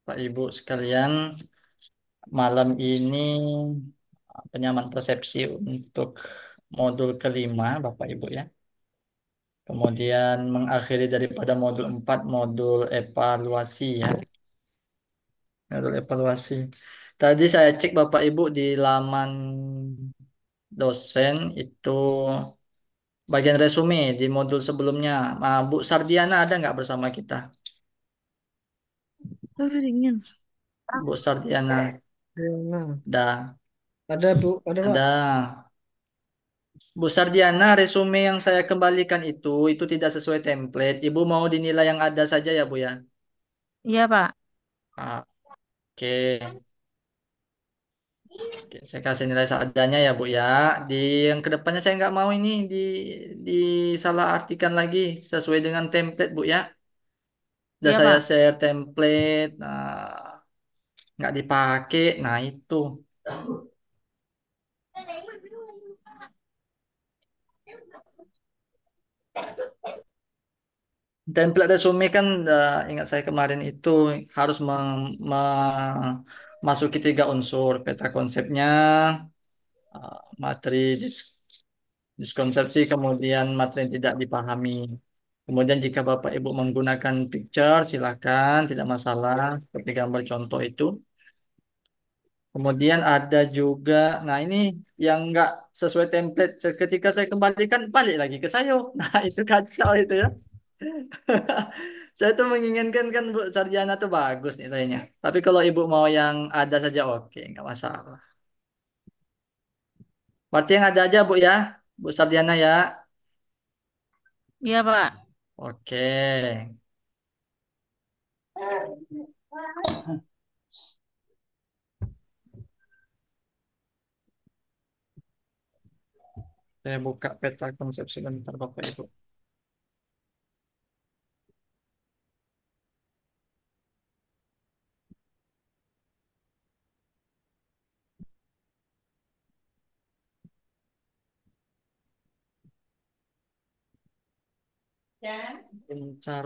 Pak Ibu sekalian, malam ini penyamaan persepsi untuk modul kelima, Bapak Ibu ya. Kemudian mengakhiri daripada modul 4 modul evaluasi ya. Modul evaluasi. Tadi saya cek Bapak Ibu di laman dosen itu bagian resume di modul sebelumnya. Nah, Bu Sardiana ada nggak bersama kita? Oh, ringin. Bu Sardiana, Nah, ada. ada Bu, ada Pak. Ada. Bu Sardiana, resume yang saya kembalikan itu tidak sesuai template. Ibu mau dinilai yang ada saja ya, Bu ya? Iya Pak. Ah, oke. Oke, saya kasih nilai seadanya ya, Bu ya. Di yang kedepannya saya nggak mau ini disalah artikan lagi sesuai dengan template, Bu ya. Udah Iya saya Pak. share template, nah, nggak dipakai. Nah itu. Template resume kan ingat saya kemarin itu harus memasuki tiga unsur peta konsepnya, materi diskonsepsi, kemudian materi yang tidak dipahami. Kemudian jika Bapak Ibu menggunakan picture, silakan, tidak masalah, seperti gambar contoh itu. Kemudian ada juga, nah ini yang nggak sesuai template, ketika saya kembalikan, balik lagi ke saya. Nah itu kacau itu ya. Saya tuh menginginkan kan Bu Sarjana tuh bagus nilainya. Tapi kalau Ibu mau yang ada saja oke, nggak masalah. Berarti yang ada aja Bu ya, Bu Sarjana ya. Iya Pak. Oke, saya buka peta konsep sebentar Bapak Ibu. Bentar.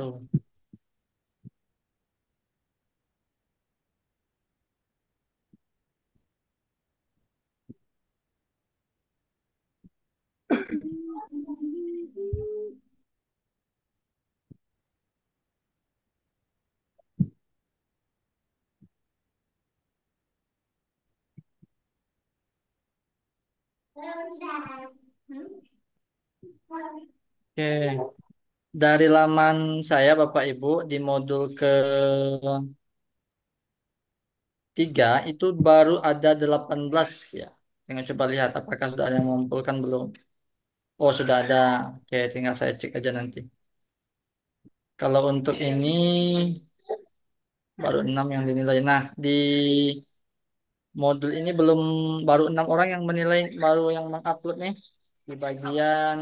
Oke, dari laman saya Bapak Ibu di modul ketiga itu baru ada 18 ya. Tinggal coba lihat apakah sudah ada yang mengumpulkan belum. Oh sudah ada. Oke, tinggal saya cek aja nanti. Kalau untuk ini baru 6 yang dinilai. Nah, di modul ini belum baru 6 orang yang menilai, baru yang mengupload nih. Di bagian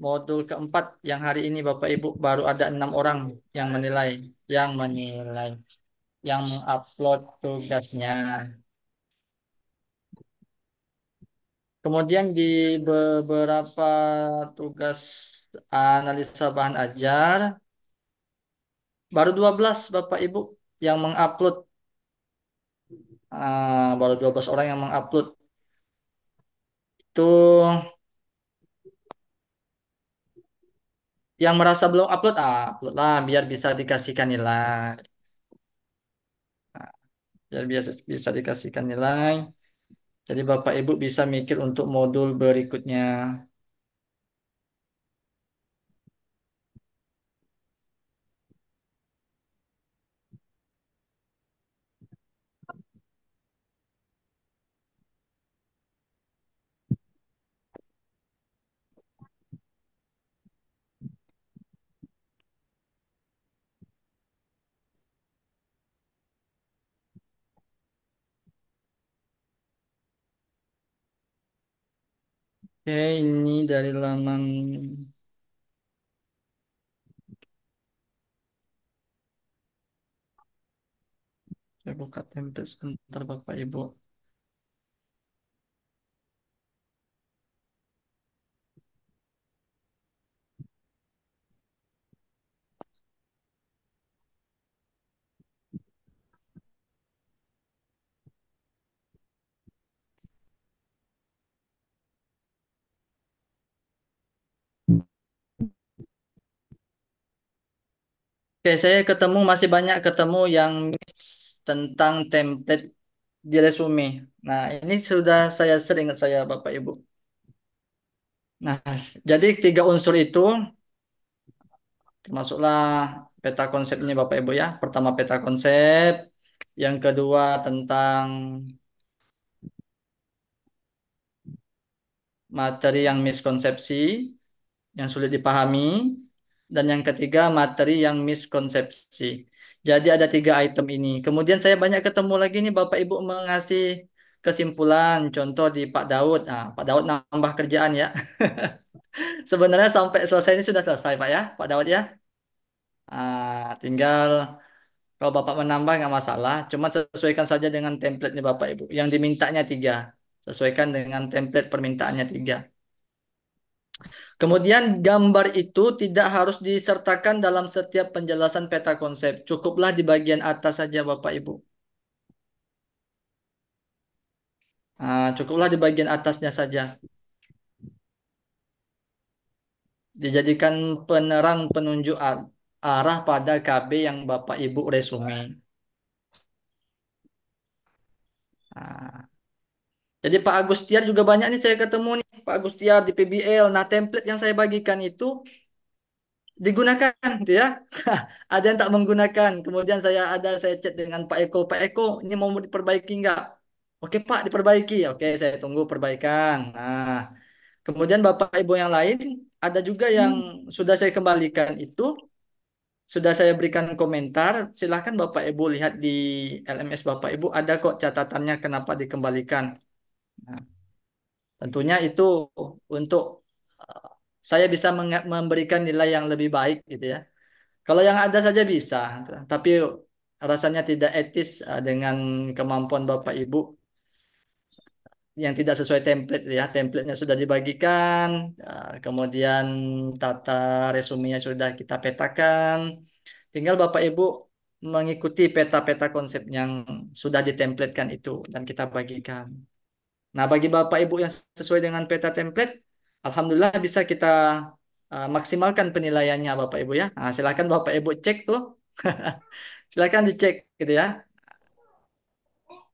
modul keempat yang hari ini Bapak Ibu baru ada 6 orang yang menilai, yang mengupload tugasnya. Kemudian di beberapa tugas analisa bahan ajar baru 12 Bapak Ibu yang mengupload. Baru 12 orang yang mengupload. Itu yang merasa belum upload, upload lah biar bisa dikasihkan nilai. Nah, biar bisa dikasihkan nilai. Jadi Bapak Ibu bisa mikir untuk modul berikutnya. Oke, ini dari laman, saya buka template sebentar Bapak Ibu. Oke, saya ketemu masih banyak ketemu yang miss tentang template di resume. Nah, ini sudah saya sering saya Bapak Ibu. Nah, jadi tiga unsur itu termasuklah peta konsepnya Bapak Ibu ya. Pertama peta konsep, yang kedua tentang materi yang miskonsepsi, yang sulit dipahami, dan yang ketiga materi yang miskonsepsi. Jadi ada tiga item ini. Kemudian saya banyak ketemu lagi nih Bapak Ibu mengasih kesimpulan, contoh di Pak Daud. Nah, Pak Daud nambah kerjaan ya. Sebenarnya sampai selesai ini sudah selesai Pak ya, Pak Daud ya. Tinggal kalau Bapak menambah nggak masalah, cuma sesuaikan saja dengan template-nya Bapak Ibu. Yang dimintanya tiga, sesuaikan dengan template permintaannya tiga. Kemudian gambar itu tidak harus disertakan dalam setiap penjelasan peta konsep. Cukuplah di bagian atas saja Bapak Ibu. Cukuplah di bagian atasnya saja. Dijadikan penerang penunjuk arah pada KB yang Bapak Ibu resume. Nah, jadi Pak Agustiar juga banyak nih saya ketemu nih Pak Agustiar di PBL. Nah, template yang saya bagikan itu digunakan gitu ya. Ada yang tak menggunakan. Kemudian saya chat dengan Pak Eko. Pak Eko, ini mau diperbaiki nggak? Oke Pak, diperbaiki. Oke, saya tunggu perbaikan. Nah, kemudian Bapak Ibu yang lain ada juga yang sudah saya kembalikan itu sudah saya berikan komentar. Silahkan Bapak Ibu lihat di LMS Bapak Ibu ada kok catatannya kenapa dikembalikan. Nah, tentunya itu untuk uh, saya bisa memberikan nilai yang lebih baik gitu ya. Kalau yang ada saja bisa, tapi rasanya tidak etis dengan kemampuan Bapak Ibu yang tidak sesuai template ya. Template-nya sudah dibagikan, kemudian tata resumenya sudah kita petakan. Tinggal Bapak Ibu mengikuti peta-peta konsep yang sudah ditemplatkan itu dan kita bagikan. Nah, bagi Bapak Ibu yang sesuai dengan peta template, Alhamdulillah bisa kita maksimalkan penilaiannya Bapak Ibu ya. Nah, silakan Bapak Ibu cek tuh. Silakan dicek gitu ya.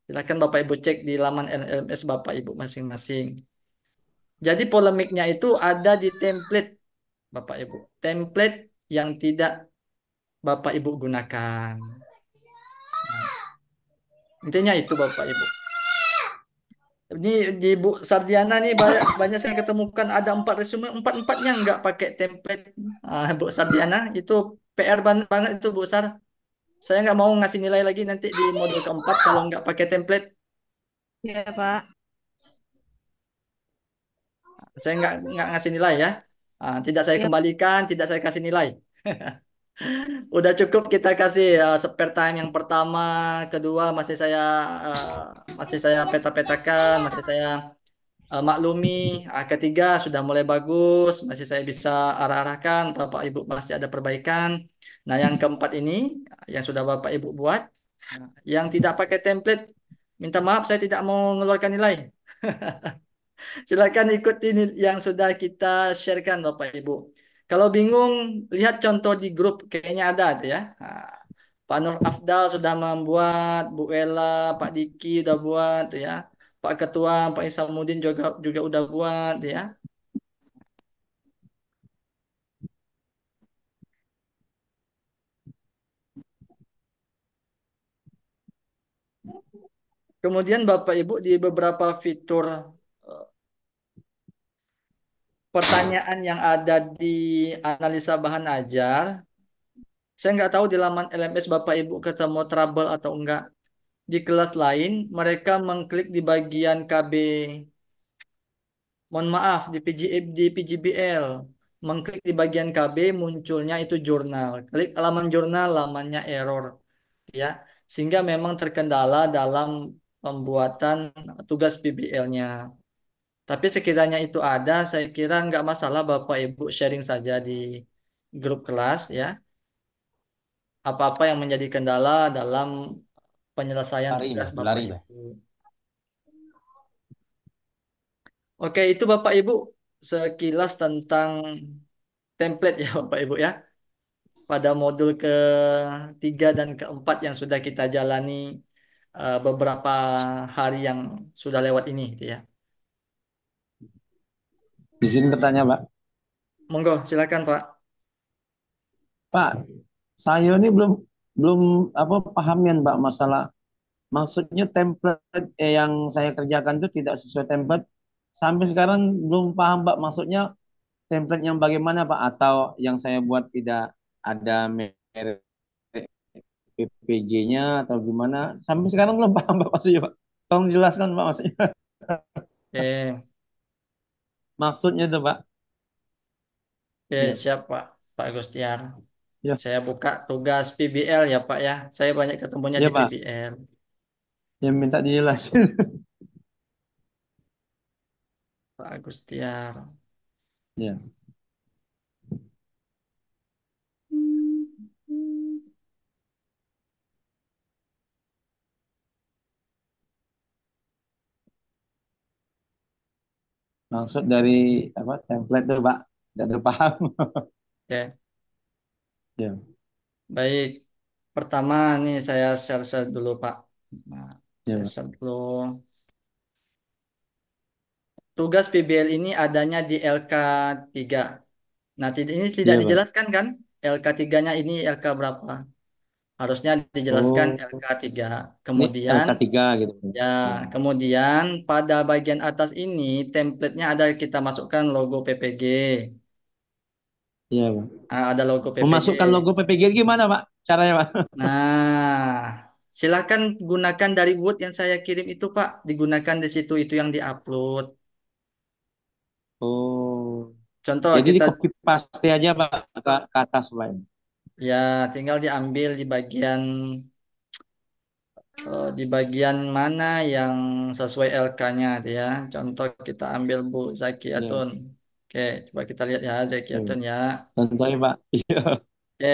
Silakan Bapak Ibu cek di laman LMS Bapak Ibu masing-masing. Jadi polemiknya itu ada di template Bapak Ibu. Template yang tidak Bapak Ibu gunakan. Nah, intinya itu Bapak Ibu. Ini di Bu Sardiana nih banyak, banyak saya ketemukan ada empat resume, empat-empatnya nggak pakai template. Bu Sardiana itu PR banget itu Bu Sar. Saya nggak mau ngasih nilai lagi nanti di modul keempat kalau nggak pakai template. Iya, Pak. Saya nggak ngasih nilai ya. Tidak saya Iya. kembalikan, tidak saya kasih nilai. Udah cukup kita kasih spare time yang pertama, kedua masih saya peta-petakan, masih saya maklumi. Ketiga sudah mulai bagus, masih saya bisa arah-arahkan, Bapak Ibu masih ada perbaikan. Nah, yang keempat ini yang sudah Bapak Ibu buat, yang tidak pakai template, minta maaf saya tidak mau mengeluarkan nilai. Silakan ikuti yang sudah kita sharekan Bapak Ibu. Kalau bingung, lihat contoh di grup kayaknya ada tuh ya. Pak Nur Afdal sudah membuat, Bu Ella, Pak Diki udah buat tuh ya. Pak Ketua, Pak Isamuddin juga juga udah buat tuh ya. Kemudian Bapak Ibu di beberapa fitur eh, pertanyaan yang ada di analisa bahan ajar, saya nggak tahu di laman LMS Bapak Ibu ketemu trouble atau enggak. Di kelas lain, mereka mengklik di bagian KB. Mohon maaf, di PGBL. Mengklik di bagian KB, munculnya itu jurnal. Klik halaman jurnal, lamannya error. Ya, sehingga memang terkendala dalam pembuatan tugas PBL-nya. Tapi sekiranya itu ada, saya kira nggak masalah Bapak Ibu sharing saja di grup kelas ya. Apa-apa yang menjadi kendala dalam penyelesaian Lari tugas bah, Bapak lari bah. Ibu. Oke, itu Bapak Ibu sekilas tentang template ya Bapak Ibu ya. pada modul ketiga dan keempat yang sudah kita jalani beberapa hari yang sudah lewat ini, gitu ya. Di sini bertanya, Pak. Monggo, silakan Pak. Pak, saya ini belum belum apa pahamnya, Pak, masalah maksudnya template yang saya kerjakan itu tidak sesuai template. Sampai sekarang belum paham, Pak. Maksudnya template yang bagaimana, Pak? Atau yang saya buat tidak ada merek PPG-nya atau gimana? Sampai sekarang belum paham, Pak, maksudnya, Pak. Tolong jelaskan, Pak, maksudnya. Oke, Maksudnya itu, Pak. oke, Ya, siap Pak. Pak Gustiar. ya, Saya buka tugas PBL ya Pak ya. Saya banyak ketemunya ya, di Pak. PBL. Yang minta dijelasin. Pak Gustiar. Ya, maksud dari apa template itu, Pak. Tidak paham. Oke, Ya, baik. Pertama nih saya share-share dulu Pak. Nah, ya, saya Pak. share dulu. Tugas PBL ini adanya di LK3. Nah, ini tidak Iya, Pak. dijelaskan kan? LK3-nya ini LK berapa? Harusnya dijelaskan Oh, LK3. ini Kemudian, LK3 gitu. ya, Ya, kemudian pada bagian atas ini template-nya ada kita masukkan logo PPG. iya, Pak. Ah, ada logo PPG. Memasukkan logo PPG gimana, Pak? Caranya, Pak? Nah, silakan gunakan dari Word yang saya kirim itu, Pak. Digunakan di situ itu yang diupload. Oh, Contoh jadi di kita copy paste aja, Pak, ke atas, Pak. ya tinggal diambil di bagian mana yang sesuai LK-nya itu ya. Contoh kita ambil Bu Iya, Zakiatun. Oke, coba kita lihat ya iya, Zakiatun Pak. ya. Contohnya, Pak. Iya, Oke.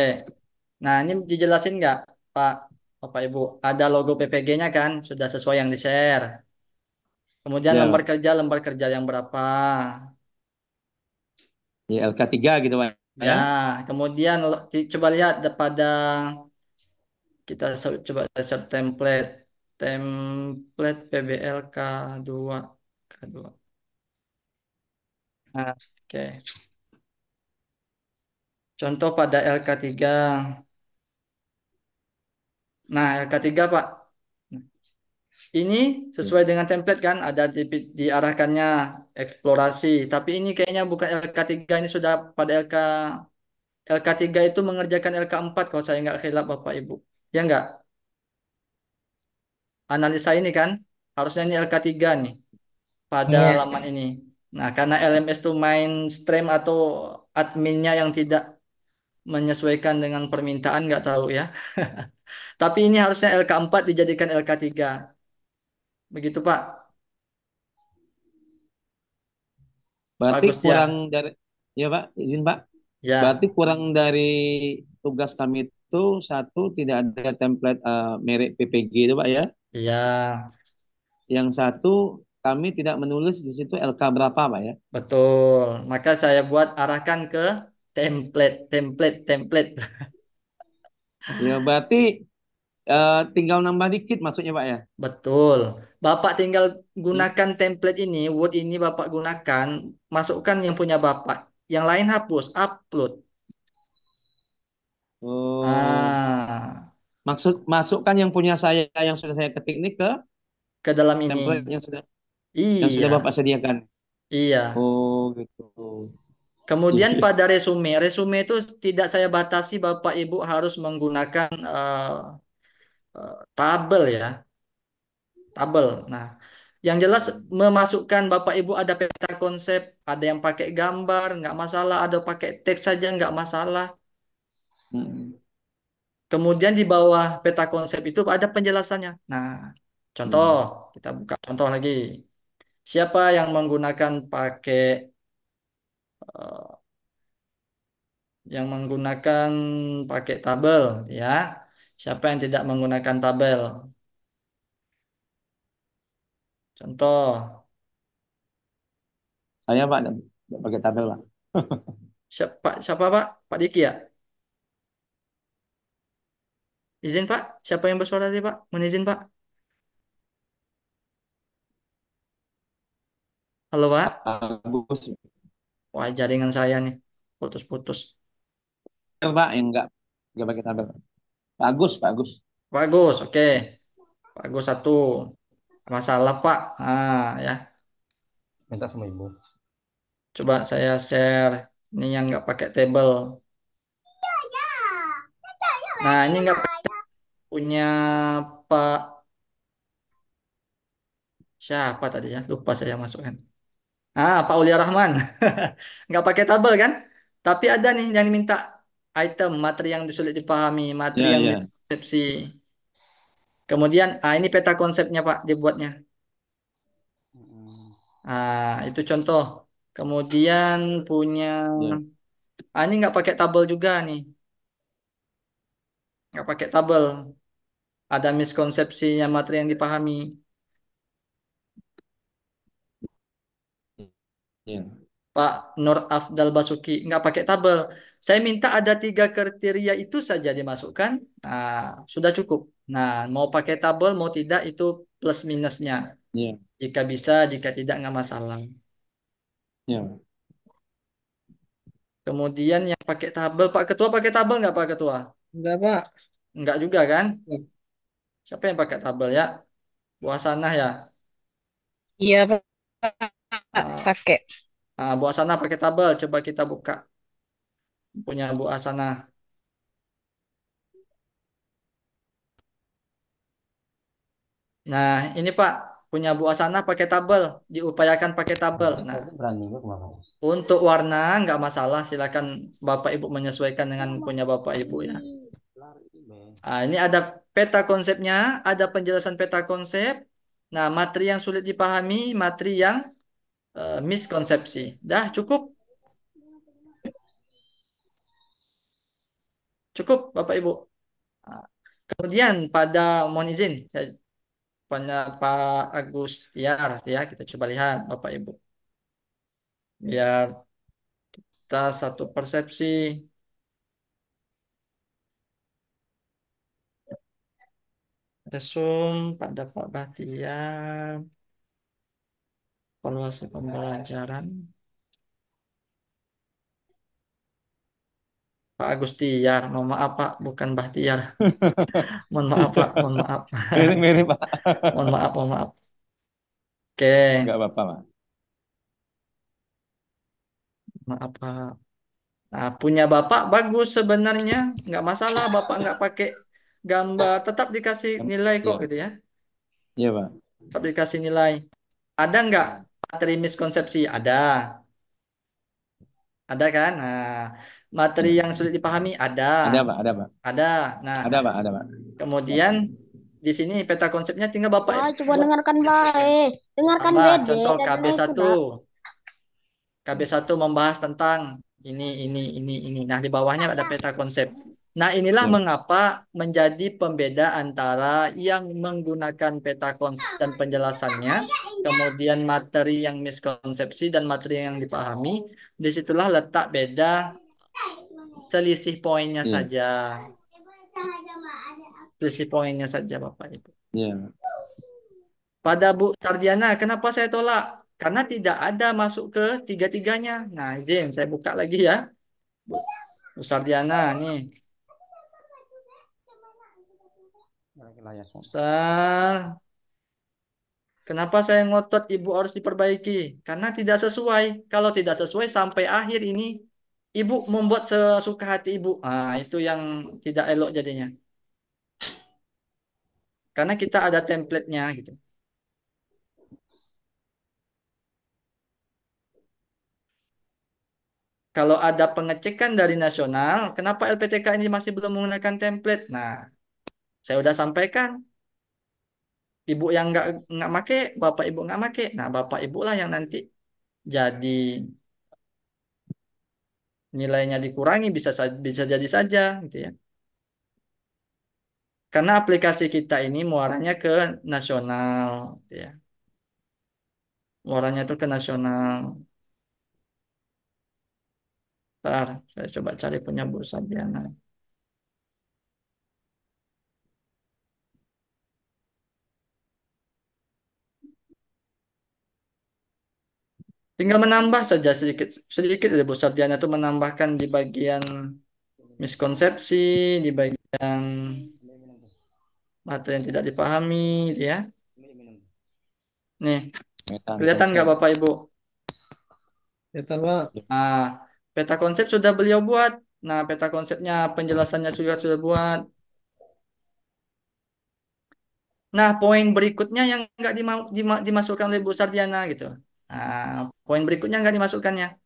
Nah, ini dijelasin nggak, Pak, Bapak Ibu? Ada logo PPG-nya kan? Sudah sesuai yang di-share. Kemudian iya, Pak. lembar kerja yang berapa? Iya, LK3 gitu, Pak. Ya, Ya, kemudian coba lihat pada kita coba search template. Template PBL K2. K2. Nah, oke. Contoh pada LK3. Nah, LK3 Pak. Ini iya. sesuai dengan template kan, ada diarahkannya eksplorasi. Tapi ini kayaknya bukan LK3, ini sudah pada LK3 itu mengerjakan LK4 kalau saya nggak khilaf Bapak Ibu. Ya nggak? Analisa ini kan, harusnya ini LK3 nih pada Iya. laman ini. Nah, karena LMS itu mainstream atau adminnya yang tidak menyesuaikan dengan permintaan, nggak tahu ya. Tapi ini harusnya LK4 dijadikan LK3. Begitu Pak. Pak Berarti kurang Gustiar. dari, ya, Pak, izin, Pak. Berarti Ya, kurang dari tugas kami itu satu tidak ada template merek PPG itu, Pak, ya. iya. Yang satu kami tidak menulis di situ LK berapa, Pak, ya. Betul. Maka saya buat arahkan ke template. Ya, berarti tinggal nambah dikit maksudnya, Pak, ya. Betul. Bapak tinggal Hmm. gunakan template ini, Word ini Bapak gunakan, masukkan yang punya Bapak. Yang lain hapus, upload. Oh, Ah, masukkan yang punya saya yang sudah saya ketik ini ke ke dalam ini. template yang sudah Iya, Bapak sediakan. iya. Oh, gitu. Iya, Kemudian iya. pada resume itu tidak saya batasi Bapak Ibu harus menggunakan tabel ya. Tabel. Nah, yang jelas memasukkan Bapak Ibu ada peta konsep, ada yang pakai gambar, nggak masalah, ada pakai teks saja nggak masalah. Hmm, Kemudian di bawah peta konsep itu ada penjelasannya. Nah, contoh, hmm. kita buka contoh lagi. Siapa yang menggunakan eh, pakai tabel ya? Siapa yang tidak menggunakan tabel? Contoh, Saya, Pak, nggak pakai tabel, Pak. siapa Pak? Pak Diki ya? Izin Pak, siapa yang bersuara tadi Pak? Mohon izin Pak. Halo Pak. Bagus. Wah, jaringan saya nih putus-putus. Pak, yang enggak pakai tabel. Bagus, bagus. Bagus, oke. Bagus satu. Masalah Pak. Ya. Minta sama ibu. Coba saya share. Ini yang nggak pakai tabel. Nah, ini nggak punya Pak siapa tadi ya? Lupa saya masukkan. Pak Ulia Rahman. Nggak pakai tabel kan? Tapi ada nih yang diminta item, materi yang sulit dipahami, materi Ya, yang ya. miskonsepsi. Kemudian, ini peta konsepnya Pak dibuatnya. Itu contoh. Kemudian punya, Ya, ini nggak pakai tabel juga nih. Nggak pakai tabel. Ada miskonsepsinya materi yang dipahami. ya. Pak Nur Afdal Basuki nggak pakai tabel. Saya minta ada tiga kriteria itu saja dimasukkan. Nah, sudah cukup. Nah, mau pakai tabel mau tidak itu plus minusnya. Ya, Jika bisa, jika tidak nggak masalah. ya. Kemudian yang pakai tabel, Pak Ketua pakai tabel nggak Pak Ketua? Enggak, Pak. Nggak juga kan? Siapa yang pakai tabel ya? Bu Hasanah ya. Iya, Pak. Ah, Pakai. Bu Hasanah pakai tabel. Coba kita buka punya Bu Hasanah. Nah, ini Pak punya Bu Hasanah pakai tabel. Diupayakan pakai tabel. Nah, Berani gue kemarin. untuk warna nggak masalah, silakan Bapak Ibu menyesuaikan dengan punya Bapak Ibu ya. Ini ada peta konsepnya, ada penjelasan peta konsep. Nah, materi yang sulit dipahami, materi yang miskonsepsi. Dah cukup, cukup Bapak Ibu. Nah, kemudian pada mohon izin, saya punya Pak Agus Tiar ya, kita coba lihat Bapak Ibu. Biar kita satu persepsi. Resum pada Pak Bahtiar. Evaluasi pembelajaran. Pak Agustiar, mohon maaf Pak, bukan Bahtiar. Mohon maaf Pak, mohon maaf. Mirip-mirip, Pak. Mohon maaf, mohon maaf. Oke, Enggak apa-apa, Pak. maaf Pak. Nah, punya Bapak bagus sebenarnya, nggak masalah. Bapak nggak pakai gambar, tetap dikasih nilai kok Iya, gitu ya. iya, Pak. Tetap dikasih nilai. Ada nggak materi miskonsepsi? Ada kan? Nah, materi Iya. yang sulit dipahami ada, Ada, Pak, ada, Pak. ada. Nah, Ada, Pak, ada, Pak. kemudian di sini peta konsepnya tinggal Bapak Wah, coba buat dengarkan menyesuaikan. baik. Dengarkan Tambah Bede contoh dan KB dengar itu, satu, Dak. KB1 membahas tentang ini. Nah, di bawahnya ada peta konsep. Nah, inilah Iya, mengapa menjadi pembeda antara yang menggunakan peta konsep dan penjelasannya, kemudian materi yang miskonsepsi dan materi yang dipahami. Disitulah letak beda selisih poinnya iya, saja. Selisih poinnya saja, Bapak Ibu. iya. Pada Bu Sardiana, kenapa saya tolak? Karena tidak ada masuk ke tiga-tiganya. Nah, izin saya buka lagi ya. Bu, Bu Sardiana, nih. Layas, Pak. Kenapa saya ngotot Ibu harus diperbaiki? Karena tidak sesuai. Kalau tidak sesuai sampai akhir ini, Ibu membuat sesuka hati Ibu. Itu yang tidak elok jadinya. Karena kita ada template-nya gitu. Kalau ada pengecekan dari nasional, kenapa LPTK ini masih belum menggunakan template? Nah, saya udah sampaikan. Ibu yang nggak make, bapak ibu nggak make. Nah, bapak ibu lah yang nanti jadi nilainya dikurangi bisa jadi saja gitu ya. Karena aplikasi kita ini muaranya ke nasional gitu ya. Muaranya itu ke nasional. Ntar saya coba cari punya Bu Sabiana. Tinggal menambah saja sedikit sedikit aja Bu Sardiana itu menambahkan di bagian miskonsepsi, di bagian materi yang tidak dipahami, gitu ya. Nih, Meta kelihatan nggak konsep. Bapak Ibu? Betul, Pak. Nah, peta konsep sudah beliau buat. Nah, peta konsepnya penjelasannya sudah buat. Nah, poin berikutnya yang nggak dimasukkan oleh Bu Sardiana gitu. Nah, poin berikutnya nggak dimasukkannya.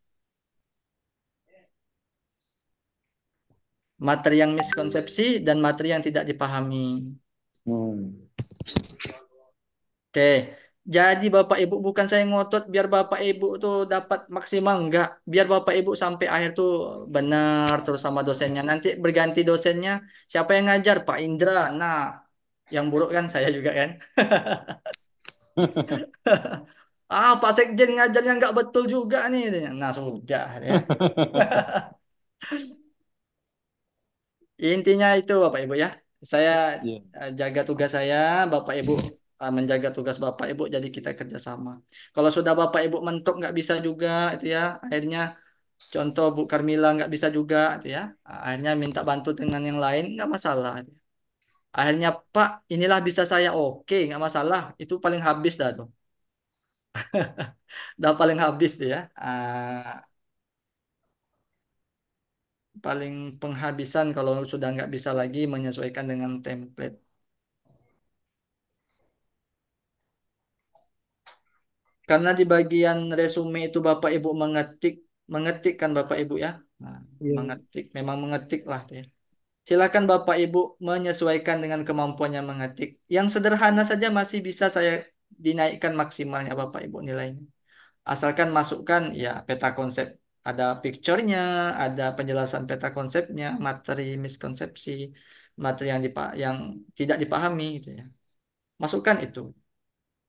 Materi yang miskonsepsi dan materi yang tidak dipahami. Hmm. Oke, jadi Bapak Ibu bukan saya ngotot biar Bapak Ibu tuh dapat maksimal enggak, biar Bapak Ibu sampai akhir tuh benar terus sama dosennya. Nanti berganti dosennya, siapa yang ngajar? Pak Indra. Nah, yang buruk kan saya juga kan. Ah, Pak Sekjen ngajarnya nggak betul juga nih. Nah, sudah ya. Intinya itu Bapak Ibu ya. Saya Iya. jaga tugas saya, Bapak Ibu menjaga tugas Bapak Ibu, jadi kita kerjasama. Kalau sudah Bapak Ibu mentok nggak bisa juga, itu ya. Akhirnya contoh Bu Karmila nggak bisa juga, itu ya. Akhirnya minta bantu dengan yang lain nggak masalah. Akhirnya Pak, inilah bisa saya, oke nggak masalah. Itu paling habis dah tuh, dah paling habis tuh ya. Paling penghabisan kalau sudah nggak bisa lagi menyesuaikan dengan template. Karena di bagian resume itu Bapak Ibu mengetik, mengetik kan Bapak Ibu ya. Nah, Iya. mengetik, memang mengetik lah ya. Silakan Bapak Ibu menyesuaikan dengan kemampuannya mengetik. Yang sederhana saja masih bisa saya dinaikkan maksimalnya Bapak Ibu nilainya. Asalkan masukkan ya peta konsep. Ada picture-nya, ada penjelasan peta konsepnya, materi miskonsepsi, materi yang tidak dipahami gitu ya. Masukkan itu.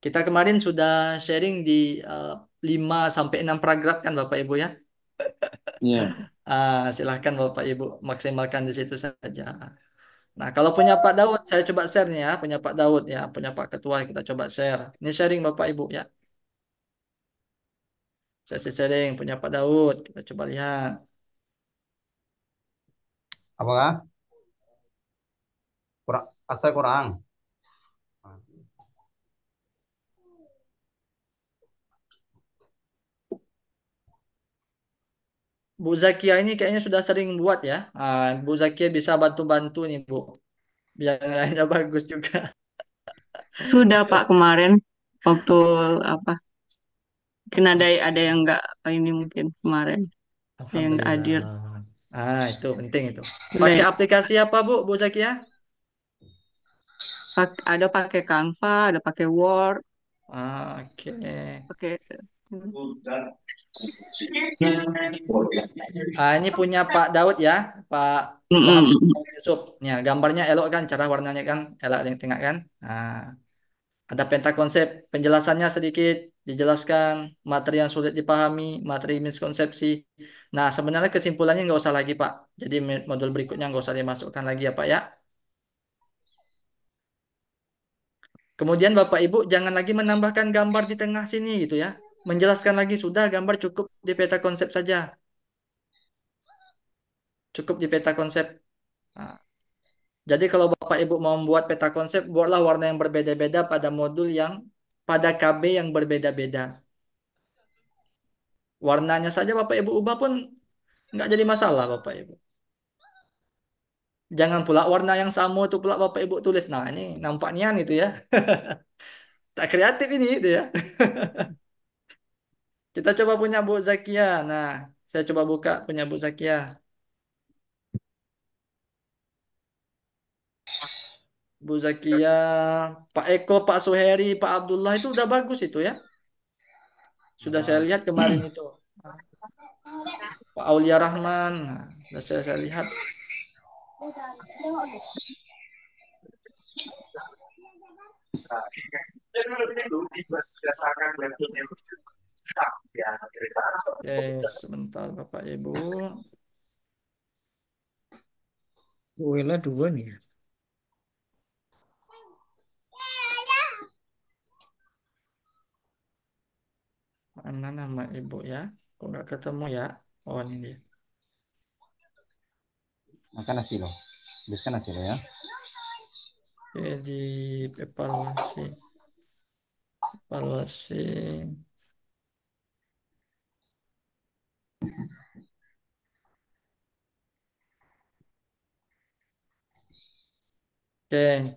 Kita kemarin sudah sharing di 5 sampai 6 paragraf kan Bapak Ibu ya. Iya. Silahkan Bapak Ibu maksimalkan di situ saja. Nah, kalau punya Pak Daud, saya coba share nih ya, punya Pak Daud ya, punya Pak Ketua, kita coba share. Ini sharing Bapak Ibu ya. Sesi sharing punya Pak Daud, kita coba lihat. Apakah? Kurang, saya kurang. Bu Zakia ini kayaknya sudah sering buat ya. Bu Zakia bisa bantu-bantu nih Bu. Biar lainnya bagus juga. Sudah Pak kemarin waktu apa? Mungkin ada yang nggak ini mungkin kemarin ada yang nggak Alhamdulillah. hadir. Itu penting itu. Pakai Boleh aplikasi apa Bu Zakia? ada pakai Canva, ada pakai Word, Oke. pakai Ini punya Pak Daud ya, Pak Mm-mm. Muhammad Yusuf. Ya, gambarnya elok kan, cara warnanya kan, elok yang tengah kan. Nah, ada penta konsep, penjelasannya sedikit, dijelaskan, materi yang sulit dipahami, materi miskonsepsi. Nah, sebenarnya kesimpulannya nggak usah lagi Pak. Jadi modul berikutnya nggak usah dimasukkan lagi ya Pak ya. Kemudian Bapak Ibu jangan lagi menambahkan gambar di tengah sini gitu ya. Menjelaskan lagi sudah gambar cukup di peta konsep saja. Cukup di peta konsep. Nah, jadi kalau Bapak Ibu mau membuat peta konsep, buatlah warna yang berbeda-beda pada modul yang pada KB yang berbeda-beda. Warnanya saja Bapak Ibu ubah pun nggak jadi masalah Bapak Ibu. Jangan pula warna yang sama itu pula Bapak Ibu tulis. Nah ini nampaknya itu ya. Tak kreatif ini itu ya. Kita coba punya Bu Zakia. Nah, saya coba buka punya Bu Zakia. Bu Zakia, Pak Eko, Pak Suheri, Pak Abdullah itu udah bagus itu ya. Sudah saya lihat kemarin itu. Pak Aulia Rahman, nah, sudah saya lihat. Oke, sebentar Bapak Ibu. Bu Ella dua nih. Mana nama ibu ya? Kok nggak ketemu ya? Oh ini dia. Makan nasi lo. Habiskan nasi lo ya. Oke, di evaluasi, evaluasi. Oke.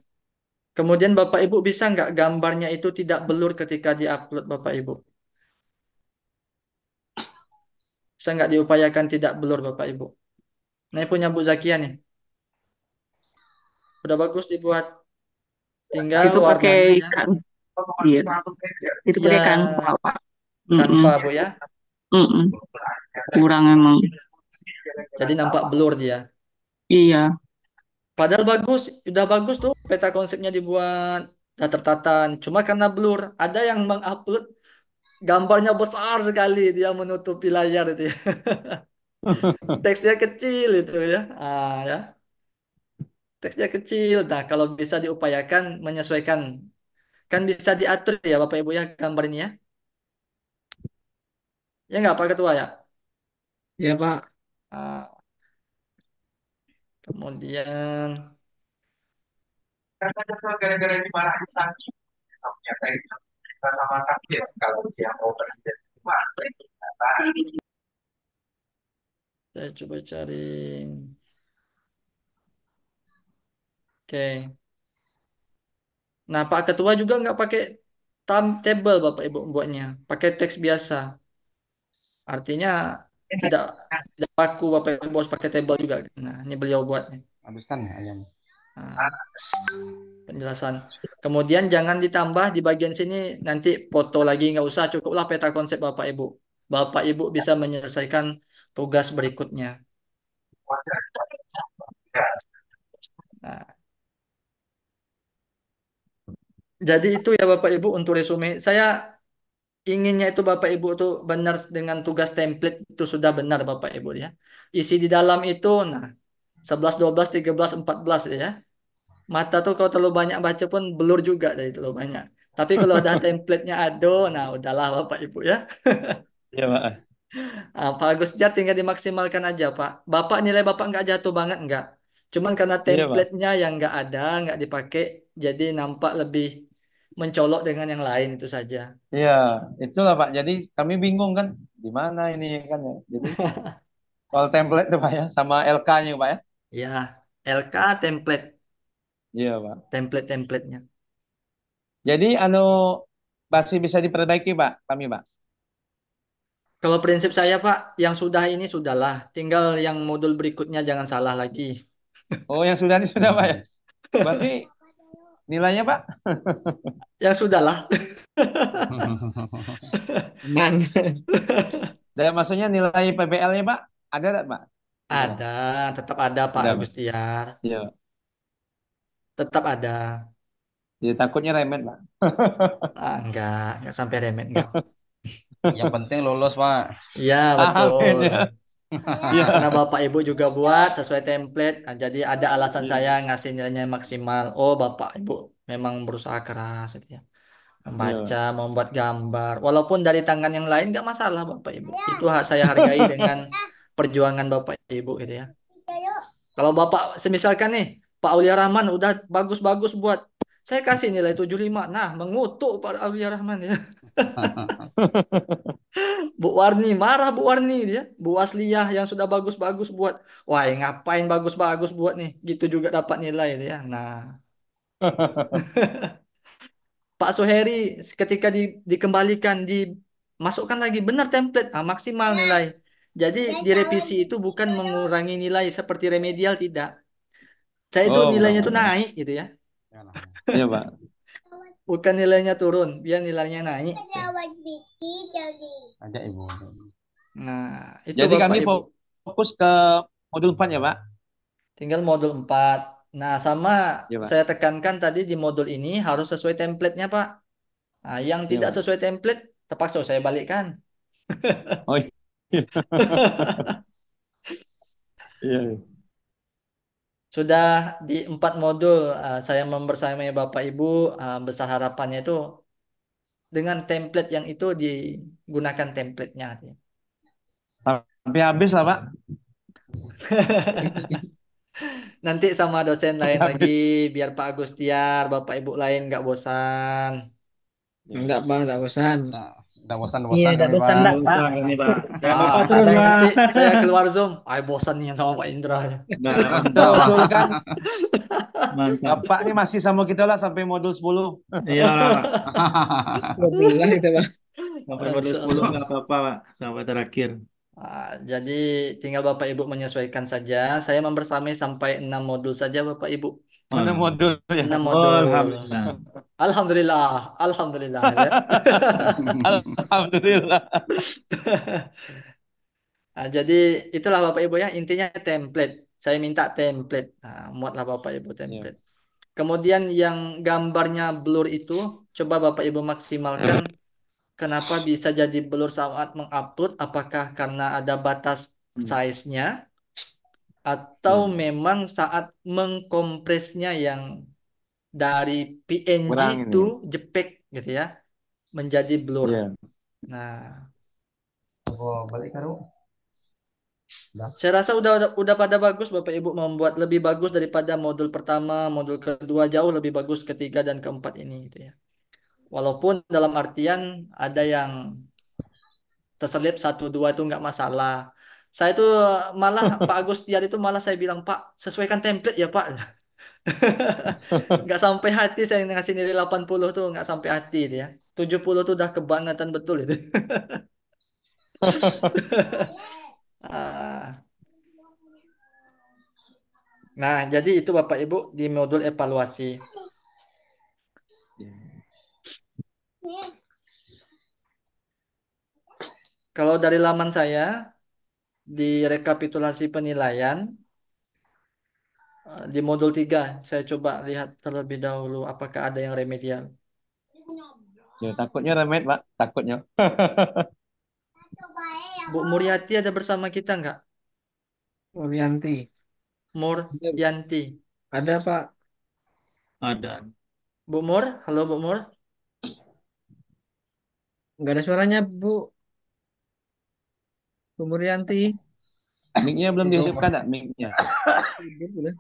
Kemudian Bapak Ibu bisa nggak gambarnya itu tidak blur ketika diupload Bapak Ibu? Bisa nggak diupayakan tidak blur Bapak Ibu? Nah, ini punya Bu Zakia nih. Udah bagus dibuat. Tinggal Itu pakai warnanya ya. kan. Iya. Itu pakai Canva, Ya, Pak. Mm-mm. Canva Bu ya. Mm-mm. Kurang emang. Jadi nampak blur dia. Iya. Padahal bagus, udah bagus tuh peta konsepnya dibuat, udah tertata. Cuma karena blur, ada yang mengupload gambarnya besar sekali dia menutupi layar itu ya. Teksnya kecil itu ya. Ya, teksnya kecil. Nah, kalau bisa diupayakan menyesuaikan, kan bisa diatur ya Bapak Ibu ya gambar ini ya. Ya nggak Pak Ketua ya. Ya Pak. Ah, kemudian Gara-gara dimarahin sakit, besoknya kayak sama sakit kalau dia mau presiden saya coba cari. Oke. Nah, Pak Ketua juga nggak pakai table Bapak Ibu buatnya, pakai teks biasa. Artinya tidak tidak baku Bapak Ibu harus pakai table juga. Nah, ini beliau buatnya. Habiskan ya ayam. Nah, penjelasan. Kemudian jangan ditambah di bagian sini nanti foto lagi nggak usah, cukuplah peta konsep Bapak Ibu. Bapak Ibu bisa menyelesaikan tugas berikutnya. Nah, jadi itu ya Bapak Ibu untuk resume. Saya inginnya itu Bapak Ibu tuh benar dengan tugas template itu sudah benar Bapak Ibu ya. Isi di dalam itu nah 11, 12, 13, 14 ya. Mata tuh kalau terlalu banyak baca pun blur juga dari terlalu banyak. Tapi kalau ada template-nya ada, nah udahlah Bapak Ibu ya. Iya, Pak. Pak Agus Jar tinggal dimaksimalkan aja Pak. Bapak nilai Bapak nggak jatuh banget nggak. Cuman karena Iya, Pak. template-nya yang nggak ada, nggak dipakai, jadi nampak lebih mencolok dengan yang lain itu saja. Iya, itulah Pak. Jadi kami bingung kan, di mana ini kan ya. Jadi soal template tuh Pak ya, sama LK-nya Pak ya. Ya, LK template, Iya Pak. template-templatenya. Jadi masih bisa diperbaiki Pak, kami Pak. Kalau prinsip saya Pak, yang sudah ini sudahlah. Tinggal yang modul berikutnya jangan salah lagi. Oh yang sudah ini sudah Pak ya. Berarti nilainya Pak? Yang sudahlah. Aman. Dan maksudnya nilai PBL-nya Pak? Ada nggak Pak? Itulah. Ada, tetap ada Pak Ada Pak. Agustiar. Iya. Tetap ada. Jadi takutnya remet Pak. Enggak sampai remet enggak. Yang penting lolos, Pak. Iya, betul. Amin ya. Karena Iya. Bapak Ibu juga buat sesuai template. Jadi ada alasan saya Iya. ngasih nilainya maksimal. Oh, Bapak Ibu memang berusaha keras gitu ya. Membaca, Iya. membuat gambar. Walaupun dari tangan yang lain nggak masalah Bapak Ibu. Itu saya hargai dengan perjuangan Bapak Ibu gitu ya. Kalau Bapak semisalkan nih, Pak Aulia Rahman udah bagus-bagus buat. Saya kasih nilai 75. Nah, mengutuk Pak Aulia Rahman ya. Bu Warni, marah Bu Warni dia. Bu Asliyah yang sudah bagus-bagus buat. Wah, ngapain bagus-bagus buat nih. Gitu juga dapat nilai dia. Nah, Pak Suheri ketika dikembalikan dimasukkan lagi benar template maksimal nilai. Jadi direvisi itu bukan mengurangi nilai seperti remedial tidak. Saya itu Oh, nilainya bukan. itu naik gitu ya. Yalah. Iya Pak. Bukan nilainya turun, biar nilainya naik. Ajak Ibu. Nah, itu Jadi Bapak kami Ibu. fokus ke modul 4 ya Pak? Tinggal modul 4. Nah, sama Iya Pak. saya tekankan tadi di modul ini harus sesuai template-nya, Pak. Nah, yang Iya tidak Pak. sesuai template terpaksa saya balikkan. Oh iya. Iya. Sudah di 4 modul saya membersamai Bapak Ibu besar harapannya itu dengan template yang itu digunakan template-nya. Sampai habis lah Pak. Nanti sama dosen Sampai lain lagi, habis. biar Pak Agustiar, Bapak Ibu lain nggak bosan. Enggak, Pak, enggak bosan. Nah, udah Iya, bosan-bosan tidak kami, bosan Pak. enggak, Enggak Pak? bosan ini, Pak. Kayak Ah, Bapak terus, kadang Pak. nanti saya keluar Zoom, ay bosan nih sama Pak Indra. Nah, Kita mantap, Pak. usulkan Mantap. Bapak nih masih sama kita lah sampai modul 10. Iyalah, Pak. 12 itu, Pak. Sampai modul Masya 10 Allah. enggak apa-apa, Pak. Sampai terakhir. Jadi tinggal Bapak Ibu menyesuaikan saja. Saya membersamai sampai 6 modul saja Bapak Ibu. Mana Alhamdulillah. modul ya? 6 Oh, modul. Alhamdulillah. Alhamdulillah, Alhamdulillah ya. Alhamdulillah. Nah, jadi itulah Bapak Ibu ya, intinya template. Saya minta template. Nah, muatlah Bapak Ibu Ya. template. Kemudian yang gambarnya blur itu, coba Bapak Ibu maksimalkan. Kenapa bisa jadi blur saat mengupload? Apakah karena ada batas Hmm. size-nya? Atau Ya. memang saat mengkompresnya yang dari PNG Kurang to ini. JPEG gitu ya, menjadi blur. Ya. Nah, Oh, balik karo. Udah. saya rasa udah pada bagus Bapak Ibu membuat lebih bagus daripada modul pertama, modul kedua jauh lebih bagus ketiga dan keempat ini gitu ya. Walaupun dalam artian ada yang terselip satu dua itu nggak masalah. Saya itu malah Pak Agustiar itu malah saya bilang Pak sesuaikan template ya Pak. Nggak sampai hati saya ngasih nilai 80 tuh nggak sampai hati itu ya. 70 tuh udah kebangetan betul itu. Ah, Nah, jadi itu Bapak Ibu di modul evaluasi. Kalau dari laman saya di rekapitulasi penilaian di modul 3 saya coba lihat terlebih dahulu apakah ada yang remedial. Ya, takutnya remet, Pak. Takutnya. Bu Muriati ada bersama kita nggak? Orianti. Muryanti. Ada, Pak. Ada. Bu Mur, halo Bu Mur. Enggak ada suaranya, Bu. Bu Murianti. Mic-nya belum dihidupkan, tak? Mic-nya. Hidup udah.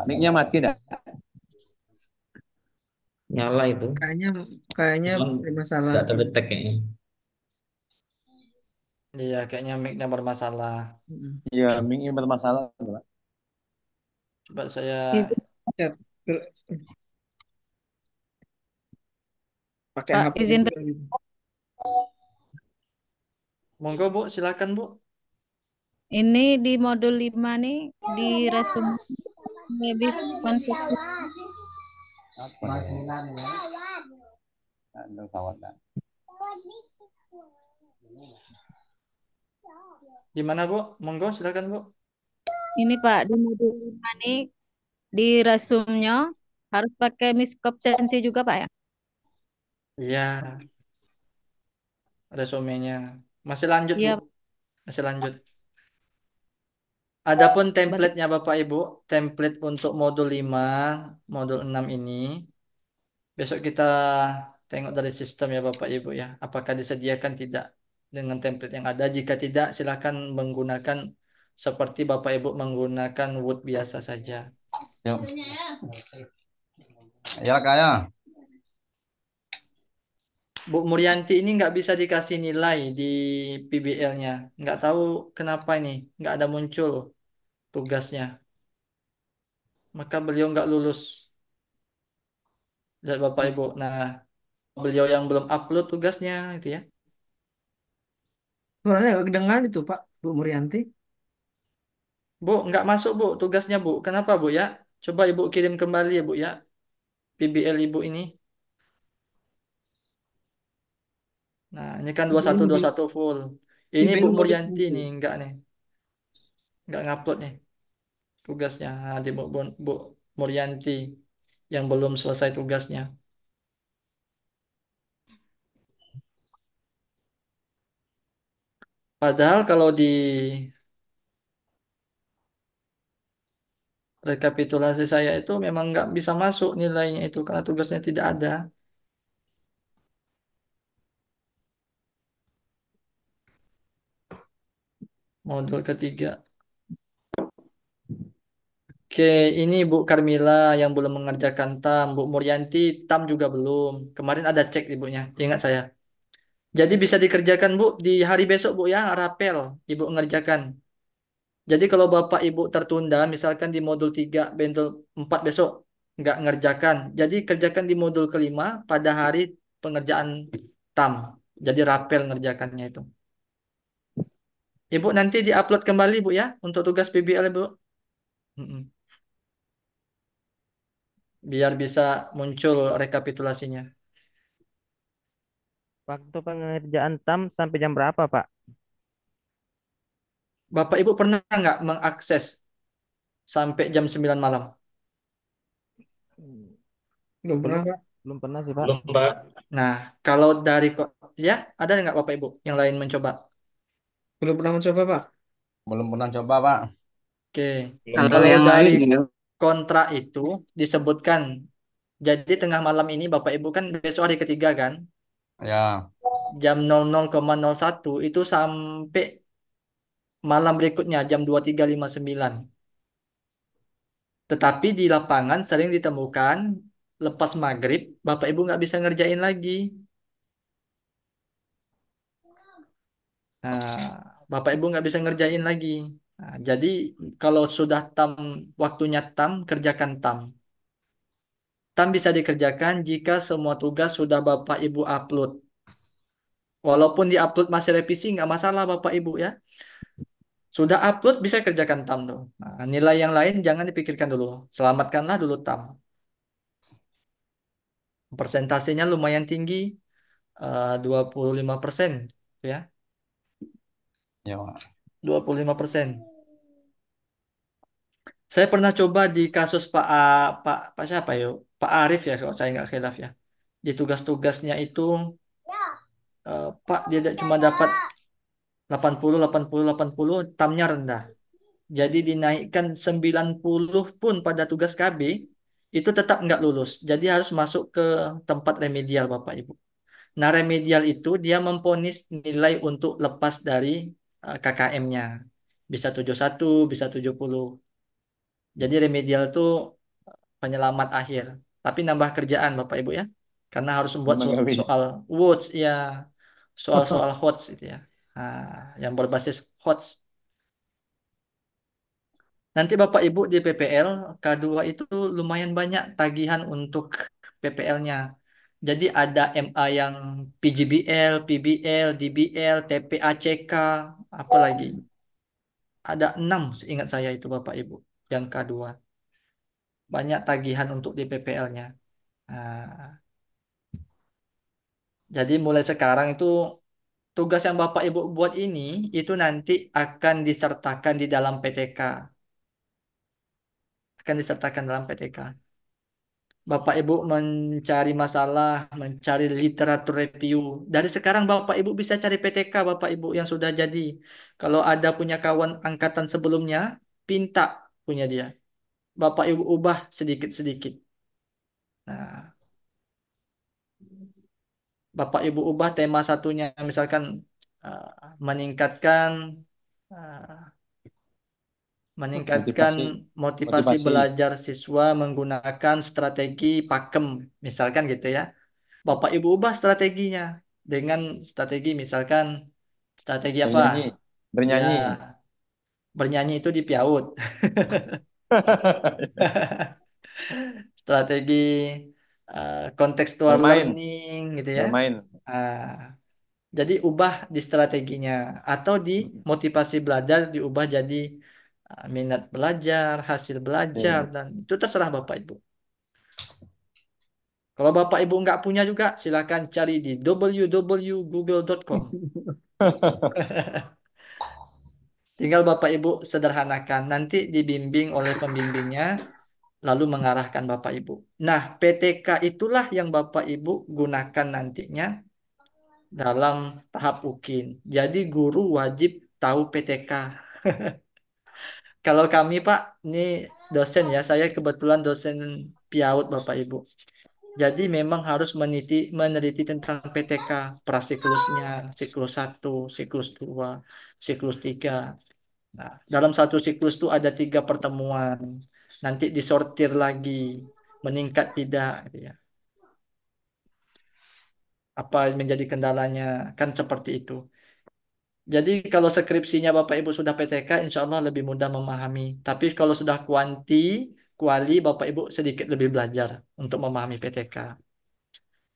Mic-nya mati, tak? Nyala itu, Kayaknya kayaknya cuman bermasalah. nggak terdetek kayaknya. Iya, kayaknya mic-nya bermasalah. Mm. Iya, mic-nya bermasalah, Pak. Coba saya, Itu, Chat. Pakai Pak, HP izin juga gitu. monggo Bu, silakan Bu. ini di modul 5 nih di resume habis konsepsi Apa ya? Ada kawan dah. Gimana Bu? Monggo silakan Bu. ini Pak di modul 5 nih di resumnya harus pakai miskop sensi juga Pak ya? Iya, resumenya. Masih lanjut Bu, Iya, masih lanjut. Adapun berarti template-nya Bapak Ibu, template untuk modul 5, modul 6 ini, besok kita tengok dari sistem ya Bapak Ibu ya. Apakah disediakan tidak dengan template yang ada? Jika tidak, silakan menggunakan seperti Bapak Ibu menggunakan Word biasa saja. Yuk. Ya, Kak ya. Bu Murianti ini nggak bisa dikasih nilai di PBL-nya. Nggak tahu kenapa ini, nggak ada muncul tugasnya. Maka beliau nggak lulus. Lihat Bapak Ibu. Nah, beliau yang belum upload tugasnya itu ya. Suaranya nggak kedengaran itu, Pak. Bu Murianti. Bu, nggak masuk Bu tugasnya Bu. Kenapa Bu ya? Coba Ibu kirim kembali ya Bu ya. PBL Ibu ini. Nah, ini kan dua PBL satu dua modul satu full. Ini Bu PBL modul Murianti satu. nih, nggak nih. Nggak ngupload nih tugasnya. Nah, di Bu Murianti yang belum selesai tugasnya. Padahal kalau di rekapitulasi saya itu memang nggak bisa masuk nilainya itu karena tugasnya tidak ada. Modul ketiga. Oke, ini Bu Karmila yang belum mengerjakan TAM. Bu Muryanti, TAM juga belum. Kemarin ada cek ibunya, ingat saya. Jadi bisa dikerjakan Bu di hari besok Bu ya, rapel. Ibu mengerjakan. Jadi kalau Bapak Ibu tertunda, misalkan di modul 3, modul 4 besok, nggak ngerjakan. Jadi kerjakan di modul kelima pada hari pengerjaan TAM. Jadi rapel ngerjakannya itu. Ibu nanti diupload kembali Bu ya, untuk tugas PBL Bu. Mm-mm. Biar bisa muncul rekapitulasinya. Waktu pengerjaan TAM sampai jam berapa, Pak? Bapak Ibu pernah nggak mengakses sampai jam 9 malam? Hmm, Belum pernah, Belum, Pak. belum pernah sih, Pak. Belum, Pak. Nah, kalau dari kok ya ada nggak Bapak Ibu yang lain mencoba? Belum pernah mencoba, Pak. Belum pernah coba, Pak. Oke, Belum, Kalau kalau Pak. yang dari lain juga. kontrak itu disebutkan, jadi tengah malam ini Bapak Ibu kan besok hari ketiga kan, Ya, jam 00,01 itu sampai malam berikutnya jam 23.59. Tetapi di lapangan sering ditemukan lepas maghrib Bapak Ibu nggak bisa ngerjain lagi. Nah, Bapak Ibu nggak bisa ngerjain lagi. Nah, jadi kalau sudah waktunya kerjakan tam. Tam bisa dikerjakan jika semua tugas sudah Bapak Ibu upload. Walaupun di upload masih revisi nggak masalah Bapak Ibu ya. Sudah upload bisa kerjakan tam tuh. Nah, nilai yang lain jangan dipikirkan dulu. Selamatkanlah dulu tam. Persentasenya lumayan tinggi, 25%, ya. ya, Pak. 25%. Saya pernah coba di kasus Pak siapa ya? Pak Arif ya kalau saya nggak khilaf ya. Di tugas-tugasnya itu Pak dia cuma dapat 80 80 80, tamnya rendah. Jadi dinaikkan 90 pun pada tugas KB itu tetap nggak lulus. Jadi harus masuk ke tempat remedial Bapak Ibu. Nah, remedial itu dia memponis nilai untuk lepas dari KKM-nya. Bisa 71, bisa 70. Jadi remedial itu penyelamat akhir. Tapi nambah kerjaan Bapak Ibu ya. Karena harus membuat Memang nggak bisa. soal words ya, soal-soal HOTS itu ya. Yang berbasis HOTS. Nanti Bapak Ibu di PPL K2 itu lumayan banyak tagihan untuk PPL-nya. Jadi ada MA yang PGBL, PBL, DBL, TPACK, apa lagi? Ada 6 ingat saya itu Bapak Ibu yang K2. Banyak tagihan untuk di PPL-nya. Nah, jadi mulai sekarang itu tugas yang Bapak Ibu buat ini itu nanti akan disertakan di dalam PTK. Akan disertakan dalam PTK. Bapak Ibu mencari masalah, mencari literatur review. Dari sekarang Bapak Ibu bisa cari PTK Bapak Ibu yang sudah jadi. Kalau ada punya kawan angkatan sebelumnya, pinta punya dia. Bapak Ibu ubah sedikit-sedikit. Nah, Bapak Ibu ubah tema satunya, misalkan uh, meningkatkan uh, meningkatkan Motivasi, motivasi motivasi. belajar siswa menggunakan strategi pakem, misalkan gitu ya. Bapak Ibu ubah strateginya dengan strategi misalkan strategi apa? Bernyanyi, Ya, bernyanyi. bernyanyi itu di PIAUD. Strategi contextual Bermain, learning gitu ya. bermain. Ah, jadi ubah di strateginya atau di motivasi belajar diubah jadi minat belajar, hasil belajar Oke. dan itu terserah Bapak Ibu. Kalau Bapak Ibu nggak punya juga silakan cari di www.google.com. Tinggal Bapak Ibu sederhanakan, nanti dibimbing oleh pembimbingnya, lalu mengarahkan Bapak Ibu. Nah, PTK itulah yang Bapak Ibu gunakan nantinya dalam tahap UKIN. Jadi guru wajib tahu PTK. Kalau kami Pak, ini dosen ya, saya kebetulan dosen PIAUD Bapak Ibu. Jadi memang harus meneliti tentang PTK, prasiklusnya, siklus satu, siklus 2, siklus 3. Nah, dalam satu siklus itu ada 3 pertemuan. Nanti disortir lagi, meningkat tidak, gitu ya. Apa yang menjadi kendalanya, kan seperti itu. Jadi kalau skripsinya Bapak Ibu sudah PTK, insya Allah lebih mudah memahami. Tapi kalau sudah kuali, Bapak Ibu sedikit lebih belajar untuk memahami PTK.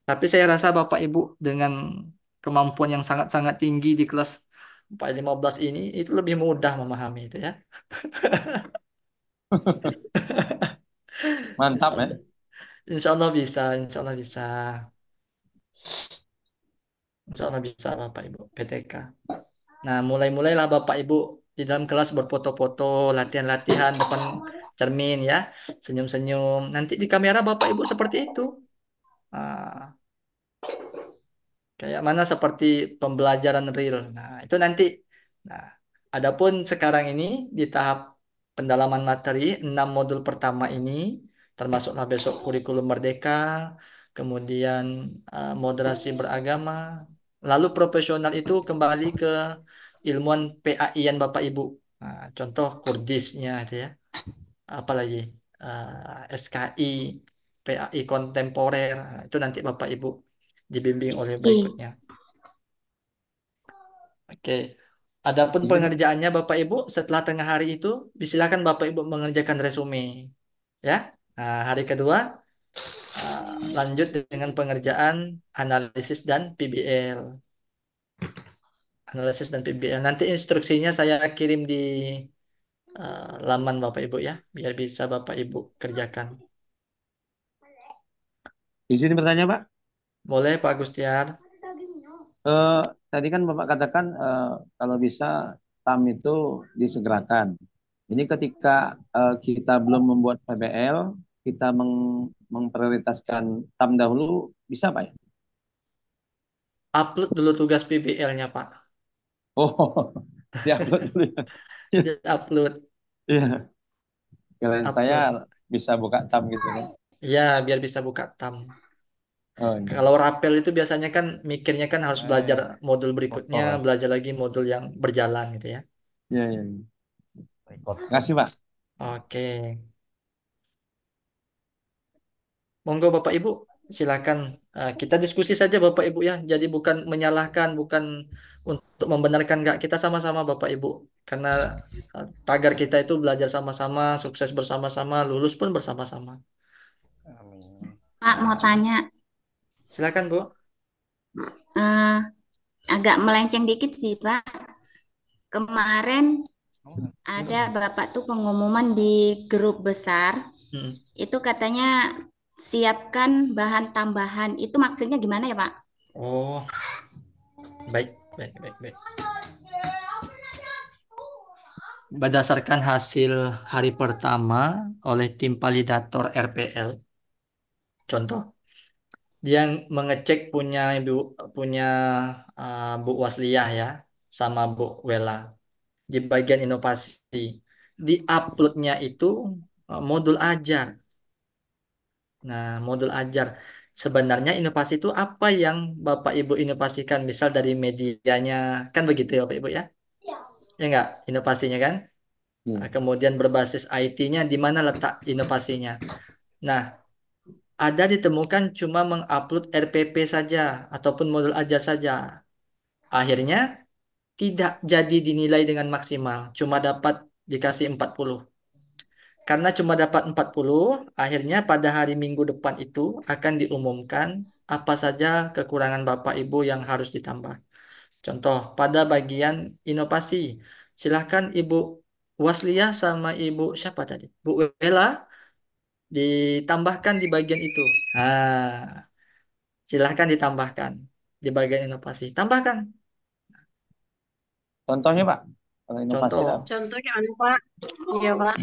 Tapi saya rasa Bapak Ibu dengan kemampuan yang sangat-sangat tinggi di kelas 415 ini, itu lebih mudah memahami itu ya. Insya Mantap ya. Allah, insya Allah bisa, insya Allah bisa. Insya Allah bisa Bapak Ibu PTK. Nah, mulai-mulailah Bapak Ibu di dalam kelas berfoto-foto, latihan-latihan depan cermin ya, senyum-senyum. Nanti di kamera Bapak Ibu seperti itu. Ah, kayak mana seperti pembelajaran real. Nah, itu nanti. Nah, adapun sekarang ini di tahap pendalaman materi 6 modul pertama ini, termasuklah besok kurikulum merdeka, kemudian moderasi beragama, lalu profesional itu kembali ke ilmuwan PAI-an Bapak Ibu. Nah, contoh Kurdisnya itu ya, apalagi SKI, PAI kontemporer. Nah, itu nanti Bapak Ibu dibimbing oleh Ih, berikutnya. Oke. Adapun Izin. pengerjaannya Bapak Ibu setelah tengah hari itu, silakan Bapak Ibu mengerjakan resume. Ya. Nah, hari kedua uh, lanjut dengan pengerjaan analisis dan PBL. Analisis dan PBL. Nanti instruksinya saya kirim di laman Bapak Ibu ya, biar bisa Bapak Ibu kerjakan. Izin bertanya, Pak. Boleh Pak Gustiar? Eh, Tadi kan Bapak katakan kalau bisa TAM itu disegerakan. Ini ketika kita belum membuat PBL, kita memprioritaskan TAM dahulu, bisa Pak ya? Upload dulu tugas PBL-nya Pak. Oh, diupload dulu ya. Di upload, Iya, kirain saya upload. bisa buka TAM gitu kan. Ya, biar bisa buka TAM. Oh iya. Kalau rapel itu biasanya kan mikirnya kan harus belajar modul berikutnya, Kotor. belajar lagi modul yang berjalan gitu ya. Iya, iya, iya. Record. Terima kasih Pak. Oke. Monggo Bapak Ibu, silakan kita diskusi saja Bapak Ibu ya. Jadi bukan menyalahkan, bukan untuk membenarkan nggak, kita sama-sama Bapak Ibu. Karena tagar kita itu belajar sama-sama, sukses bersama-sama, lulus pun bersama-sama. Amin. Pak mau tanya, Silakan Bu. eh, agak melenceng dikit sih Pak. Kemarin ada Bapak tuh pengumuman di grup besar, Mm. itu katanya siapkan bahan tambahan. Itu maksudnya gimana ya Pak? Oh, baik, baik, baik, baik. Berdasarkan hasil hari pertama oleh tim validator RPL, contoh, dia mengecek punya Bu Wasliyah ya, sama Bu Wela di bagian inovasi. Di uploadnya itu modul ajar. Nah, modul ajar. Sebenarnya inovasi itu apa yang Bapak Ibu inovasikan, misal dari medianya, kan begitu ya Bapak Ibu ya? Ya enggak, inovasinya kan? Iya. Nah, kemudian berbasis IT-nya di mana letak inovasinya. Nah, ada ditemukan cuma mengupload RPP saja ataupun modul ajar saja. Akhirnya tidak jadi dinilai dengan maksimal, cuma dapat dikasih 40. Karena cuma dapat 40, akhirnya pada hari Minggu depan itu akan diumumkan apa saja kekurangan Bapak Ibu yang harus ditambah. Contoh, pada bagian inovasi, silahkan Ibu Wasliyah sama Ibu siapa tadi? Bu Wela ditambahkan di bagian itu. Nah, silahkan ditambahkan di bagian inovasi. Tambahkan. Contohnya Pak, kalau inovasi itu apa? Contoh, Contoh gimana, Pak? Iya, Pak.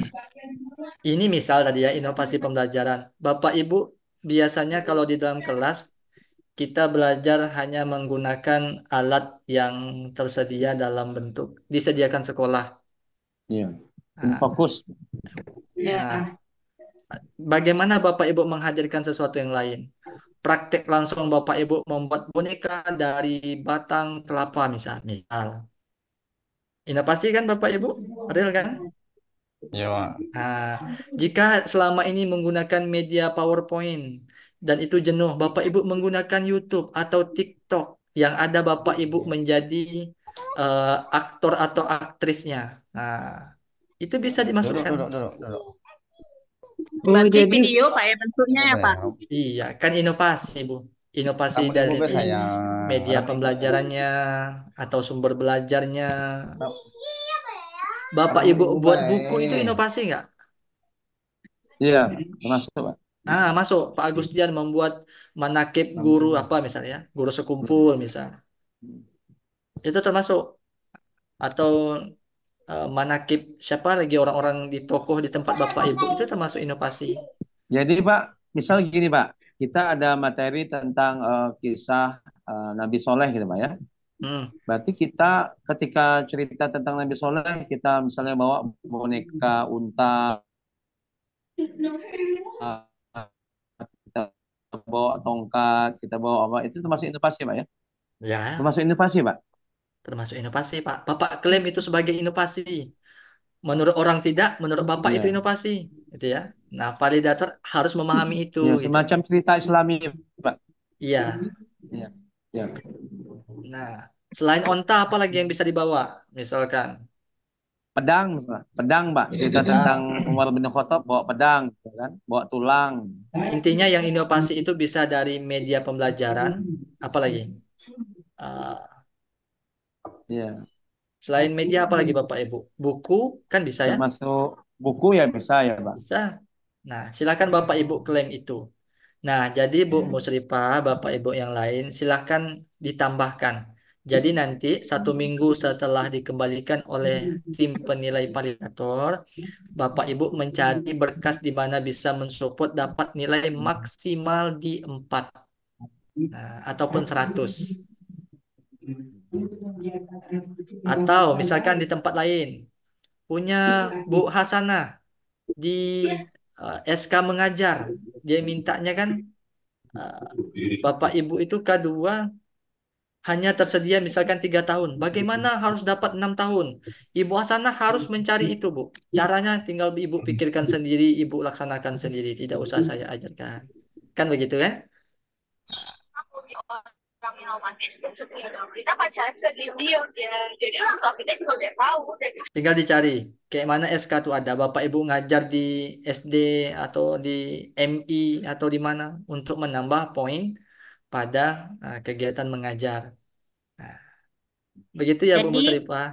ini misal tadi ya inovasi pembelajaran. Bapak Ibu biasanya kalau di dalam kelas kita belajar hanya menggunakan alat yang tersedia dalam bentuk disediakan sekolah. Iya. Nah, Fokus. Ya. nah, bagaimana Bapak Ibu menghadirkan sesuatu yang lain? Praktek langsung Bapak Ibu membuat boneka dari batang kelapa misal. Inovasi kan Bapak Ibu? Real kan? Iya, Pak. Nah, jika selama ini menggunakan media PowerPoint dan itu jenuh, Bapak Ibu menggunakan YouTube atau TikTok yang ada Bapak Ibu menjadi aktor atau aktrisnya. Nah, itu bisa Duduk, dimasukkan. duduk, duduk, duduk. Oh, Berarti jadi video Pak ya bentuknya ya Udah ya. Pak? Iya, kan inovasi, Bu. Inovasi Rambutnya dari bubes sayang. media Rambutnya bubes. pembelajarannya atau sumber belajarnya. Ram- Bapak Rambutnya Ibu buat buku itu bubes. inovasi nggak? Iya, termasuk Pak. Ah, masuk. Pak Agustian membuat manakib guru apa misalnya, guru sekumpul misal. Itu termasuk. Atau manakib siapa lagi orang-orang di tokoh di tempat Bapak Ibu itu termasuk inovasi. Jadi Pak, misal gini Pak, kita ada materi tentang kisah Nabi Soleh gitu Pak ya. Hmm. Berarti kita ketika cerita tentang Nabi Soleh, kita misalnya bawa boneka unta, kita bawa tongkat, kita bawa apa, itu termasuk inovasi Pak ya? Ya, Termasuk inovasi Pak? termasuk inovasi, Pak. Bapak klaim itu sebagai inovasi. Menurut orang tidak, menurut Bapak itu Iya. inovasi, gitu ya. Nah, validator harus memahami itu, Ya, gitu. semacam cerita Islami Pak. Iya. Iya. Ya. Nah, selain onta apa lagi yang bisa dibawa? Misalkan Pedang misalnya. Pedang Pak, cerita tentang pedang. Umar bin Khattab bawa pedang, gitu kan? Bawa tulang. Nah, intinya yang inovasi itu bisa dari media pembelajaran, apalagi Iya. selain media apa lagi Bapak Ibu? Buku kan bisa ya? Termasuk buku ya bisa ya Pak. Bisa. Nah, silakan Bapak Ibu klaim itu. Nah, jadi Bu Musrifah, Bapak Ibu yang lain, silakan ditambahkan. Jadi nanti 1 minggu setelah dikembalikan oleh tim penilai validator, Bapak Ibu mencari berkas di mana bisa mensupport dapat nilai maksimal di 4, ataupun 100. Atau misalkan di tempat lain, punya Bu Hasanah di SK mengajar, dia mintanya kan eh, Bapak Ibu itu K2 hanya tersedia misalkan 3 tahun. Bagaimana harus dapat 6 tahun? Ibu Hasanah harus mencari itu, Bu. Caranya tinggal Ibu pikirkan sendiri, Ibu laksanakan sendiri. Tidak usah saya ajarkan. Kan begitu kan? Orang yang romantis dan setia dong. Kita pacaran ke dia, jadi orang tua kita juga udah tahu. Tinggal dicari. Kayak mana SK tuh ada. Bapak Ibu ngajar di SD atau di MI atau di mana untuk menambah poin pada kegiatan mengajar. Nah, begitu ya Bu Jadi, Musrifah.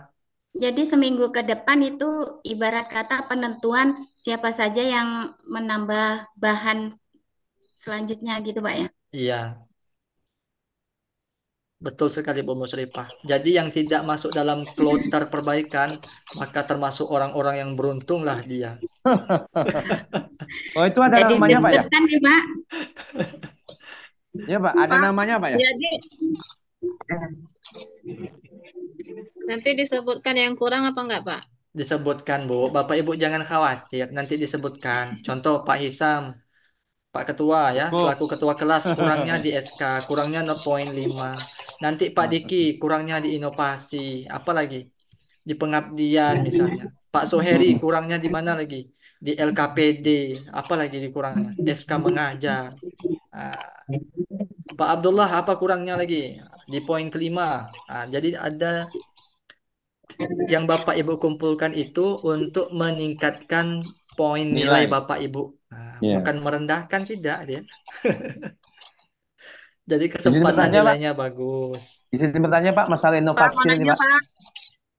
jadi seminggu ke depan itu ibarat kata penentuan siapa saja yang menambah bahan selanjutnya gitu, Pak ya. Iya, betul sekali Bu Musrifah. Jadi yang tidak masuk dalam kloter perbaikan, maka termasuk orang-orang yang beruntunglah dia. Oh itu ada Jadi namanya Pak ya? deg-degan nih, Pak. Ya Pak, ada Pak, namanya Pak ya? jadi nanti disebutkan yang kurang apa enggak, Pak? Disebutkan Bu, Bapak Ibu jangan khawatir, nanti disebutkan. Contoh Pak Hisam, Pak Ketua ya, Cukup. selaku Ketua kelas kurangnya di SK, kurangnya 0,5. Nanti Pak Diki kurangnya di inovasi, apalagi di pengabdian misalnya. Pak Soheri kurangnya di mana lagi? Di LKPD, apalagi dikurangnya? SK mengajar. Ah, Pak Abdullah apa kurangnya lagi? Di poin kelima. Jadi ada yang Bapak Ibu kumpulkan itu untuk meningkatkan poin nilai Nilai. Bapak Ibu. Ya. Bukan merendahkan tidak dia. Jadi Izin kesempatan bertanya Pak. nilainya bagus. Izin bertanya Pak, masalah Pak, inovasi mau ini nanya, Pak. Pak.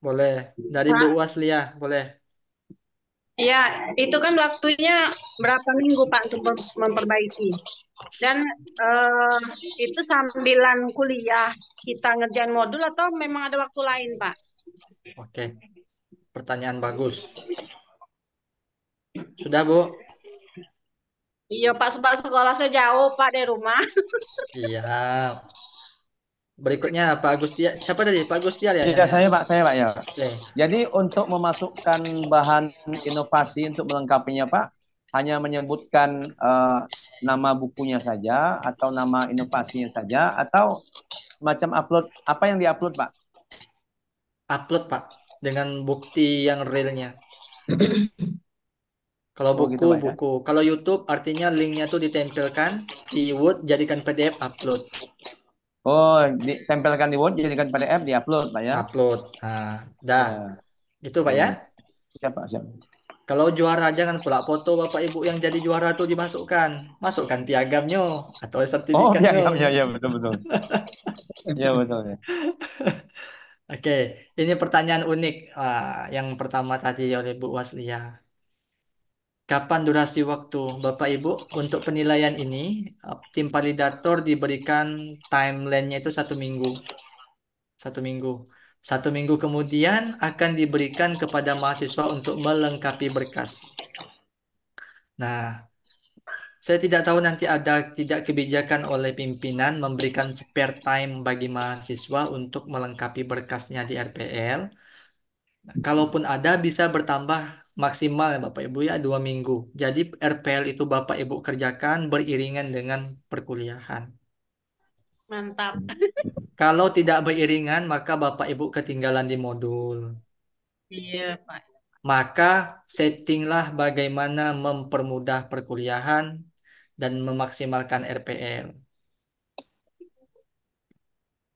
Boleh. Dari Bu Pak, Waslia, boleh. ya, itu kan waktunya berapa minggu Pak untuk memperbaiki. Dan itu sambilan kuliah kita ngerjain modul atau memang ada waktu lain, Pak? Oke. Pertanyaan bagus. Sudah, Bu? Iya, Pak, sebab sekolah saya jauh, Pak, dari rumah. Iya. Berikutnya Pak Agustia. Siapa tadi? Pak Agustia ya Iya, yang ya. saya Pak ya. Oke. Jadi untuk memasukkan bahan inovasi untuk melengkapinya Pak, hanya menyebutkan nama bukunya saja atau nama inovasinya saja atau macam upload apa yang diupload Pak? Upload Pak dengan bukti yang realnya. Kalau Oh buku, gitu Pak ya. buku. Kalau YouTube artinya linknya tuh ditempelkan di Word, jadikan PDF, upload. Oh, ditempelkan di Word jadikan PDF diupload Pak ya. Upload. Nah, dah. Ya. Itu Pak Oh ya. gitu. Siapa? Kalau juara jangan pula foto Bapak Ibu yang jadi juara tuh dimasukkan. Masukkan piagamnya atau Oh, sertifikatnya. ya betul betul. Ya betul ya. Oke, ini pertanyaan unik. Yang pertama tadi oleh Bu Waslia. Kapan durasi waktu Bapak Ibu untuk penilaian ini? Tim validator diberikan timeline-nya itu 1 minggu. 1 minggu. 1 minggu kemudian akan diberikan kepada mahasiswa untuk melengkapi berkas. Nah, saya tidak tahu nanti ada tidak kebijakan oleh pimpinan memberikan spare time bagi mahasiswa untuk melengkapi berkasnya di RPL. Kalaupun ada bisa bertambah maksimal ya Bapak Ibu ya 2 minggu. Jadi RPL itu Bapak Ibu kerjakan beriringan dengan perkuliahan. Mantap. Kalau tidak beriringan maka Bapak Ibu ketinggalan di modul. Iya, Pak. Maka settinglah bagaimana mempermudah perkuliahan dan memaksimalkan RPL.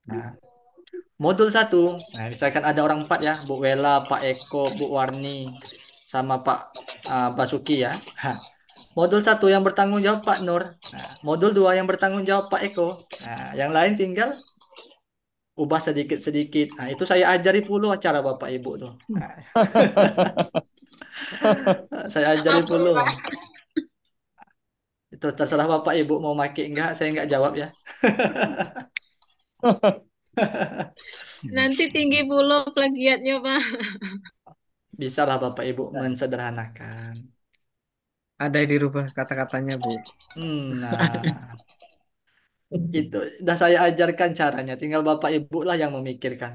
Nah, modul 1, nah misalkan ada orang 4 ya, Bu Wela, Pak Eko, Bu Warni, sama Pak Basuki ya. Hah. Modul 1 yang bertanggung jawab Pak Nur. Nah, modul 2 yang bertanggung jawab Pak Eko. Nah, yang lain tinggal ubah sedikit-sedikit. Nah, itu saya ajari puluh acara Bapak Ibu tuh. Nah, saya ajari Apa, puluh. Pak? Itu terserah Bapak Ibu mau pakai enggak, saya enggak jawab ya. Nanti tinggi pula plagiatnya, Pak. Bisa lah Bapak Ibu mensederhanakan. Ada yang dirubah kata-katanya, Bu. Nah, itu udah saya ajarkan caranya. Tinggal Bapak Ibu lah yang memikirkan.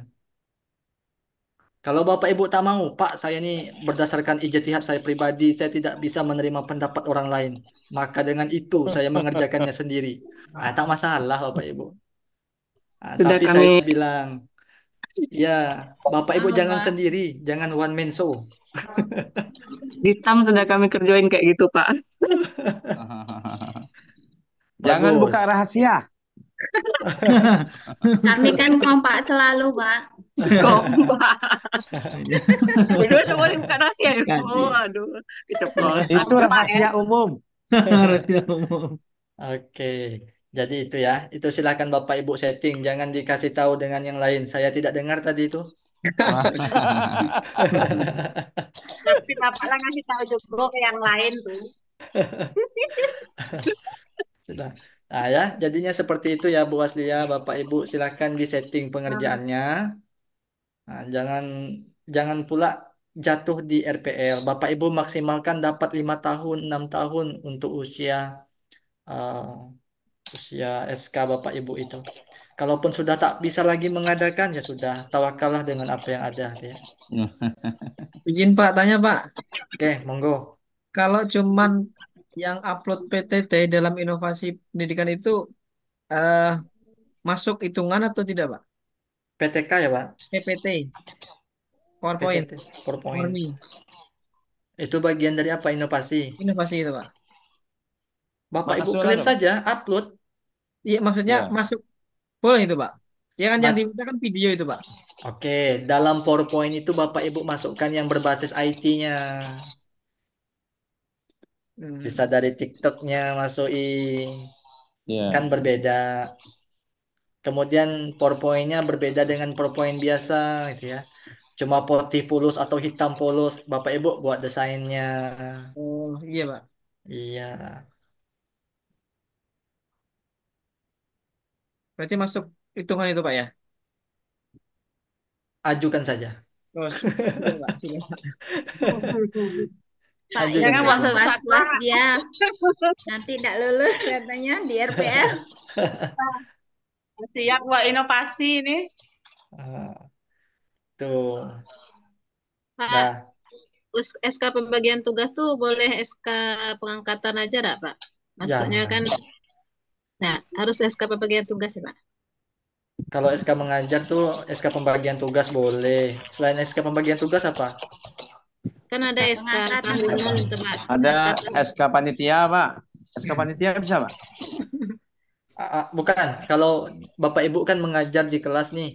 Kalau Bapak Ibu tak mau, Pak, saya ini berdasarkan ijtihad saya pribadi, saya tidak bisa menerima pendapat orang lain. Maka dengan itu saya mengerjakannya sendiri. Tak masalah Bapak Ibu. Sudah Tapi saya kami bilang, ya, Bapak Ibu Paham, jangan Pak. sendiri, jangan one man show. di TAM sudah kami kerjain kayak gitu, Pak. Jangan buka Bagus. rahasia. Kami kan kompak selalu, Pak. Kompak. Berdua udah boleh buka rahasia ya? Oh, aduh, keceplosan. Itu rahasia umum. Rahasia umum. Oke, jadi itu ya. Itu silakan Bapak Ibu setting, jangan dikasih tahu dengan yang lain. Saya tidak dengar tadi itu. Nanti Bapak lah ngasih tahu juga ke yang lain tuh. Sudah. Nah ya, jadinya seperti itu ya Bu Aslia, Bapak Ibu silakan disetting pengerjaannya. Nah, jangan pula jatuh di RPL. Bapak Ibu maksimalkan dapat 5 tahun, 6 tahun untuk eh, usia SK Bapak Ibu itu. Kalaupun sudah tak bisa lagi mengadakan ya sudah, tawakallah dengan apa yang ada ya. Izin Pak, tanya Pak. Oke, monggo. Kalau cuman yang upload PTT dalam inovasi pendidikan itu eh, masuk hitungan atau tidak, Pak? PTK ya, Pak. PPT, PowerPoint, PTT, PowerPoint. Warni, Itu bagian dari apa? Inovasi. inovasi itu, Pak. Bapak Ibu Masuk lah klaim tuh. saja, upload. Iya, maksudnya Ya. masuk boleh itu, Pak. Ya kan yang Mat- diminta kan video itu, Pak. Oke, dalam PowerPoint itu Bapak Ibu masukkan yang berbasis IT-nya. Bisa Hmm. dari TikTok-nya masukin. Kan Ya. berbeda. Kemudian PowerPoint-nya berbeda dengan PowerPoint biasa gitu ya. Cuma putih polos atau hitam polos. Bapak Ibu buat desainnya. Oh, iya, Pak. Iya, Berarti masuk hitungan itu, Pak ya? ajukan saja. Oh, sudah, Pak. Sudah, Pak. Pak Ajukan Jangan Indra saja. was-was dia nanti tidak lulus katanya di RPL. Siap buat inovasi ini. Ah, tuh. Pak, Dah, SK pembagian tugas tuh boleh SK pengangkatan aja enggak, Pak? Maksudnya kan, jangan. nah harus SK pembagian tugas ya, Pak? Kalau SK mengajar tuh SK pembagian tugas boleh. Selain SK pembagian tugas apa? Kan ada SK SK pengangkatan, Pak. tahunan, tuh, Pak. Ada SK tahunan. SK panitia, Pak. SK panitia bisa, Pak? Bukan. Kalau Bapak Ibu kan mengajar di kelas nih.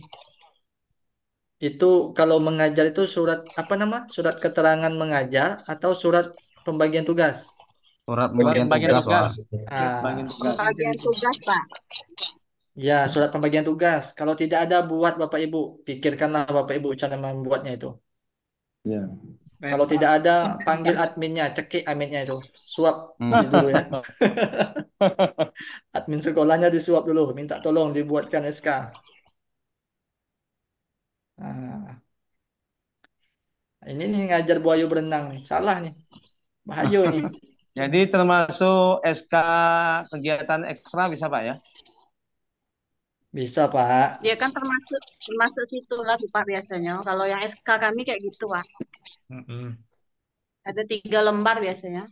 Itu kalau mengajar itu surat apa nama? Surat keterangan mengajar atau surat pembagian tugas? Surat Surat pembagian pembagian tugas, Pak. tugas. Pembagian Ah, tugas. Pembagian tugas, Pak. ya, surat pembagian tugas. Kalau tidak ada buat Bapak Ibu, pikirkanlah Bapak Ibu cara membuatnya itu. Ya. Kalau tidak ada, panggil adminnya, cekik adminnya itu. Suap Hmm. dulu ya. Admin sekolahnya disuap dulu, minta tolong dibuatkan SK. Nah, ini nih ngajar buaya berenang nih. Salah nih. Bahaya nih. Jadi termasuk SK kegiatan ekstra bisa, Pak ya? Bisa, Pak. Dia kan termasuk termasuk situ lah Pak biasanya. Kalau yang SK kami kayak gitu Pak. Mm-mm. Ada 3 lembar biasanya.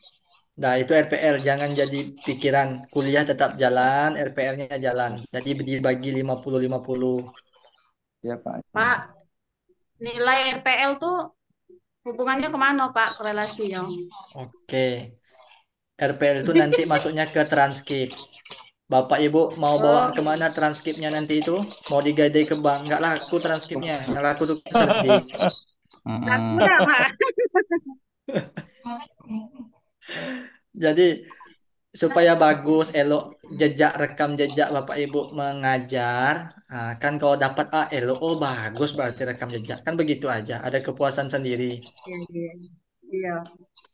Nah, itu RPR. Jangan jadi pikiran. Kuliah tetap jalan, RPR-nya jalan. Jadi dibagi 50-50. Ya, Pak. Pak, nilai RPL tuh hubungannya kemana Pak korelasinya? Oke. RPR itu nanti masuknya ke transkrip. Bapak Ibu mau bawa Oh, kemana transkripnya nanti itu? Mau digadai ke bank? Enggak laku transkripnya. Yang laku tuh cerdik. aku Mm-mm. dah Pak. Jadi supaya bagus, elok jejak rekam jejak Bapak Ibu mengajar. Nah, kan kalau dapat A, elok, oh bagus berarti rekam jejak. Kan begitu aja. Ada kepuasan sendiri. Iya, iya. Iya.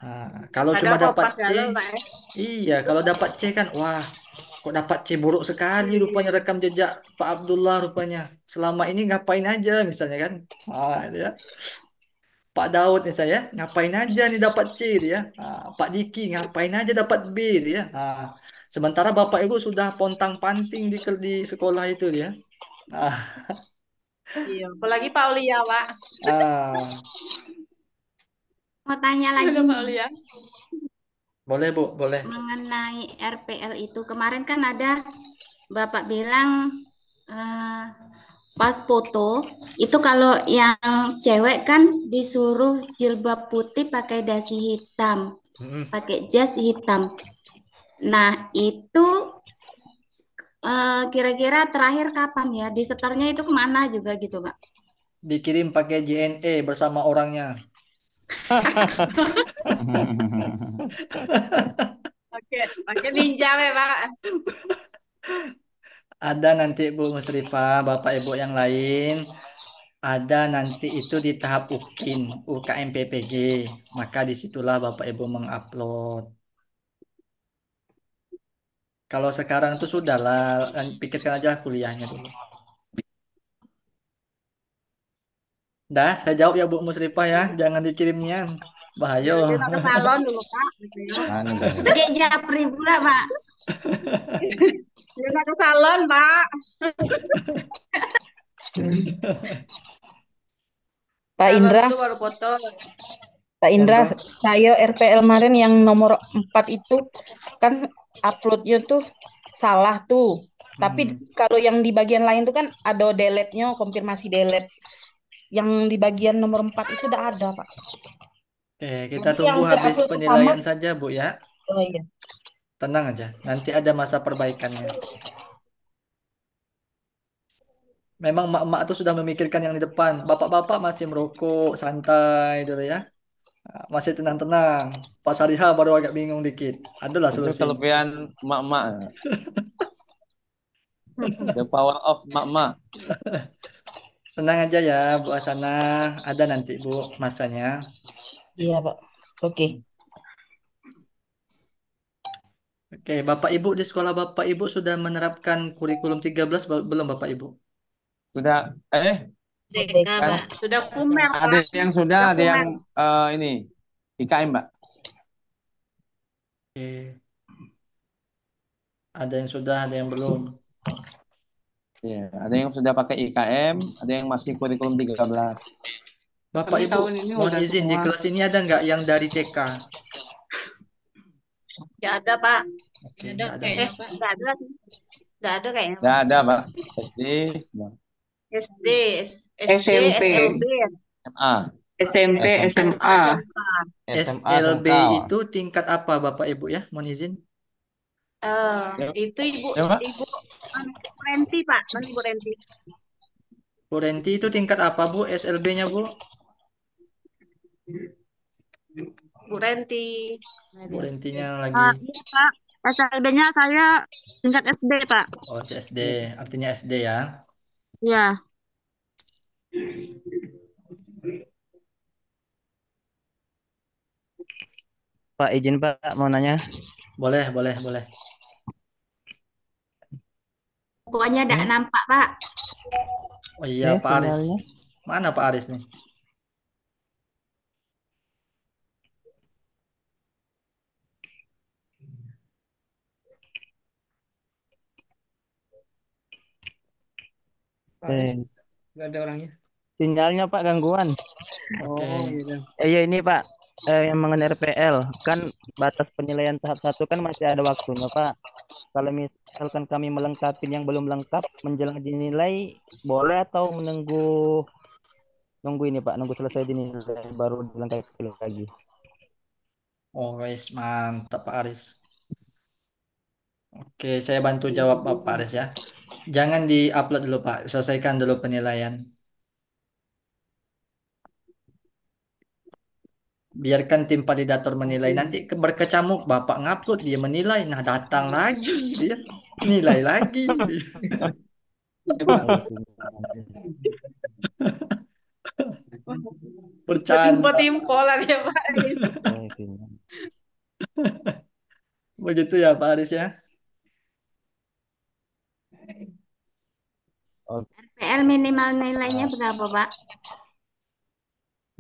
Nah, kalau Ada cuma dapat kopas C, galau Pak ya. iya. Kalau dapat C kan, wah, kok dapat C buruk sekali rupanya Iya. rekam jejak Pak Abdullah rupanya. Selama ini ngapain aja misalnya kan? Ah, itu ya. Pak Daud nih saya, ngapain aja nih dapat C dia? Ah, Pak Diki ngapain aja dapat B dia? Ah, sementara Bapak Ibu sudah pontang-panting di sekolah itu dia. Ah, Iya. Apalagi Pak Ulia Pak. ah, Mau tanya lagi Pak nih Ulia. boleh Bu, boleh. mengenai RPL itu. Kemarin kan ada Bapak bilang eh, pas foto itu kalau yang cewek kan disuruh jilbab putih pakai dasi hitam, Mm-mm. pakai jas hitam. Nah, itu kira-kira terakhir kapan ya? Disetornya itu kemana juga gitu, Pak? Dikirim pakai JNE bersama orangnya. Pakai ninja ya Pak. Ada nanti Bu Musrifah, Bapak Ibu yang lain, ada nanti itu di tahap UKIN, UKM PPG. Maka disitulah Bapak Ibu mengupload. Kalau sekarang tuh sudah lah, pikirkan aja kuliahnya dulu. Dah, saya jawab ya Bu Musrifah ya, jangan dikirimnya. Bahaya. Ya, dia nak ke salon dulu Pak. Gitu ya. Anu tadi. Pakai japri pula, Pak. Dia nak ke salon Pak. Pak Salon Indra, dulu baru foto. Pak Indra, Monggo. saya RPL kemarin yang nomor 4 itu kan uploadnya tuh salah tuh. Tapi kalau yang di bagian lain tuh kan ada delete-nya, konfirmasi delete. Yang di bagian nomor 4 itu udah ada, Pak. Oke, kita Nanti yang tunggu habis terupload pertama, penilaian saja Bu ya. oh iya. Tenang aja, nanti ada masa perbaikannya. Memang mak-mak tuh sudah memikirkan yang di depan. Bapak-bapak masih merokok, santai dulu ya. Masih tenang-tenang. Pas hari H baru agak bingung dikit. Adalah Itu solusi. kelebihan mak-mak. The power of mak-mak. Tenang aja ya, Bu Asana. Ada nanti, Bu, masanya. Iya, Pak. Oke. Oke, Bapak Ibu di sekolah Bapak Ibu sudah menerapkan kurikulum 13 belum Bapak Ibu? Sudah, DK, kan Pak. Sudah kumer ada Pak. yang sudah, Sudah ada yang kumer. ini IKM, Mbak. Oke. Ada yang sudah, ada yang belum. Ya, ada yang sudah pakai IKM, ada yang masih kurikulum 13. Bapak Kami Ibu, tahun ini mohon udah izin di semua. kelas ini ada nggak yang dari TK? Ya ada Pak. Oke, Ada nggak ada ya. kayaknya, Pak. Nggak ada sih. Nggak ada kayaknya Tidak Pak. ada, Pak. SD, semua. SD, SD, SMP, SLB, SMA, SMP, SMA, SMA. SMA, SLB SMK. itu tingkat apa Bapak Ibu ya? Mohon izin. Ya, Itu ibu ya, Pak. ibu Renti Pak, mana Ibu Renti? Bu Renti itu tingkat apa Bu? SLB-nya Bu? Bu Renti. Bu Rentinya lagi. Iya Pak, SLB-nya saya tingkat SD Pak. Oh, SD, artinya SD ya. Iya. Pak izin Pak mau nanya. Boleh, boleh, boleh. Pokoknya tidak Ini, nampak, Pak. Oh iya, ini Pak Aris. sinyalnya. Mana Pak Aris nih? Eh, Nggak ada orangnya. sinyalnya Pak gangguan. Oke. Oh, gitu. Iya ini Pak, yang mengenai RPL kan batas penilaian tahap satu kan masih ada waktunya Pak. Kalau misalkan kami melengkapi yang belum lengkap menjelang dinilai, boleh atau nunggu ini Pak, nunggu selesai dinilai baru dilengkapi lagi. Oh, guys, mantap Pak Aris. Oke, saya bantu jawab Pak Aris ya. Jangan di-upload dulu Pak, selesaikan dulu penilaian. Biarkan tim validator menilai. Nanti berkecamuk, Bapak ngupload, dia menilai. Nah, datang lagi dia. Nilai lagi. Oh, sinyalnya. Bercanda. Timpo lagi ya Pak. Oh, sinyal. Begitu ya Pak Aris ya. Oh, RPL minimal nilainya berapa, Pak?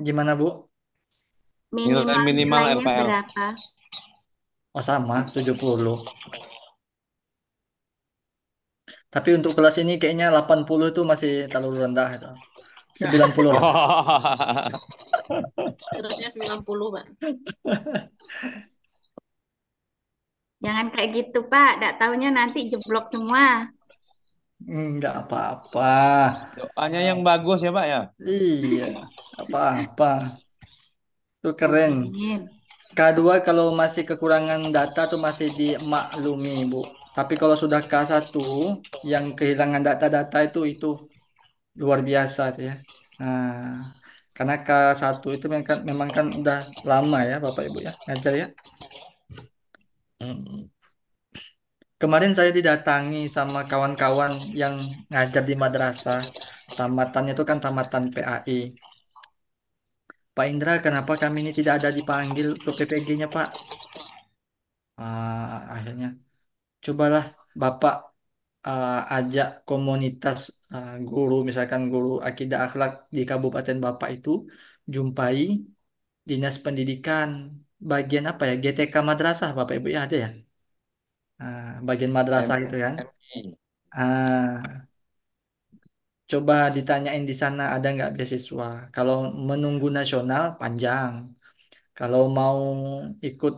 Gimana Bu? Nilai Minimal minimal nilainya RPL. berapa? Oh sama, 70. Tapi untuk kelas ini kayaknya 80 itu masih terlalu rendah itu. 90 lah. Harusnya 90, Pak. Jangan kayak gitu, Pak. Tidak taunya nanti jeblok semua. Enggak apa-apa. Doanya yang bagus ya, Pak ya. Iya, apa-apa. Itu keren. Amin. K2 kalau masih kekurangan data tuh masih dimaklumi, Bu. Tapi kalau sudah K1 yang kehilangan data-data itu luar biasa tuh ya. Nah, karena K1 itu memang kan udah lama ya Bapak Ibu ya ngajar ya. Hmm. Kemarin saya didatangi sama kawan-kawan yang ngajar di madrasah. Tamatannya itu kan tamatan PAI. Pak Indra, kenapa kami ini tidak ada dipanggil ke PPG-nya, Pak? Akhirnya, cobalah Bapak ajak komunitas guru, misalkan guru akidah akhlak di Kabupaten Bapak itu, jumpai Dinas Pendidikan. Bagian apa ya? GTK Madrasah, Bapak Ibu ya ada ya? Bagian madrasah itu kan. MI. Ah, Coba ditanyain di sana ada nggak beasiswa. Kalau menunggu nasional panjang. Kalau mau ikut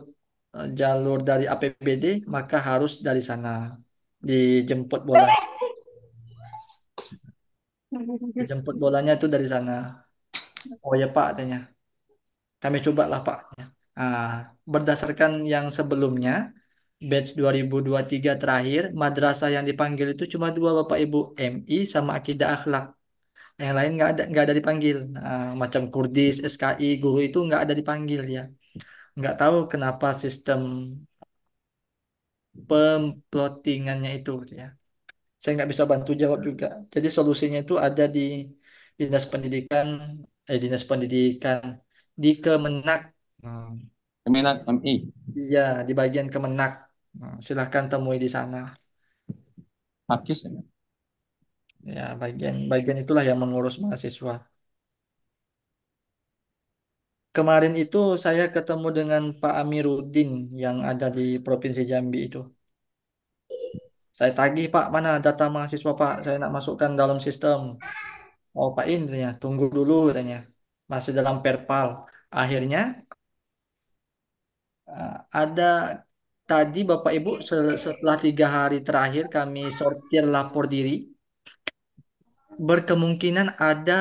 jalur dari APBD maka harus dari sana dijemput bola. Dijemput bolanya itu dari sana. Oh ya Pak katanya. Kami coba lah Pak. Ah, Berdasarkan yang sebelumnya batch 2023 terakhir madrasah yang dipanggil itu cuma dua Bapak Ibu MI sama akidah akhlak. Yang lain nggak ada dipanggil. Macam Kurdis, SKI, guru itu nggak ada dipanggil ya. Nggak tahu kenapa sistem pemplotingannya itu gitu ya. Saya nggak bisa bantu jawab juga. Jadi solusinya itu ada di dinas pendidikan, dinas pendidikan di Kemenak. Hmm, Kemenak MI. Iya, di bagian Kemenak. Silahkan temui di sana. Pakis ya. Ya, bagian itulah yang mengurus mahasiswa. Kemarin itu saya ketemu dengan Pak Amiruddin yang ada di Provinsi Jambi itu. Saya tagih Pak, mana data mahasiswa Pak? Saya nak masukkan dalam sistem. Oh Pak ini katanya, tunggu dulu katanya. Masih dalam perpal. Akhirnya ada tadi Bapak Ibu setelah 3 hari terakhir kami sortir lapor diri, berkemungkinan ada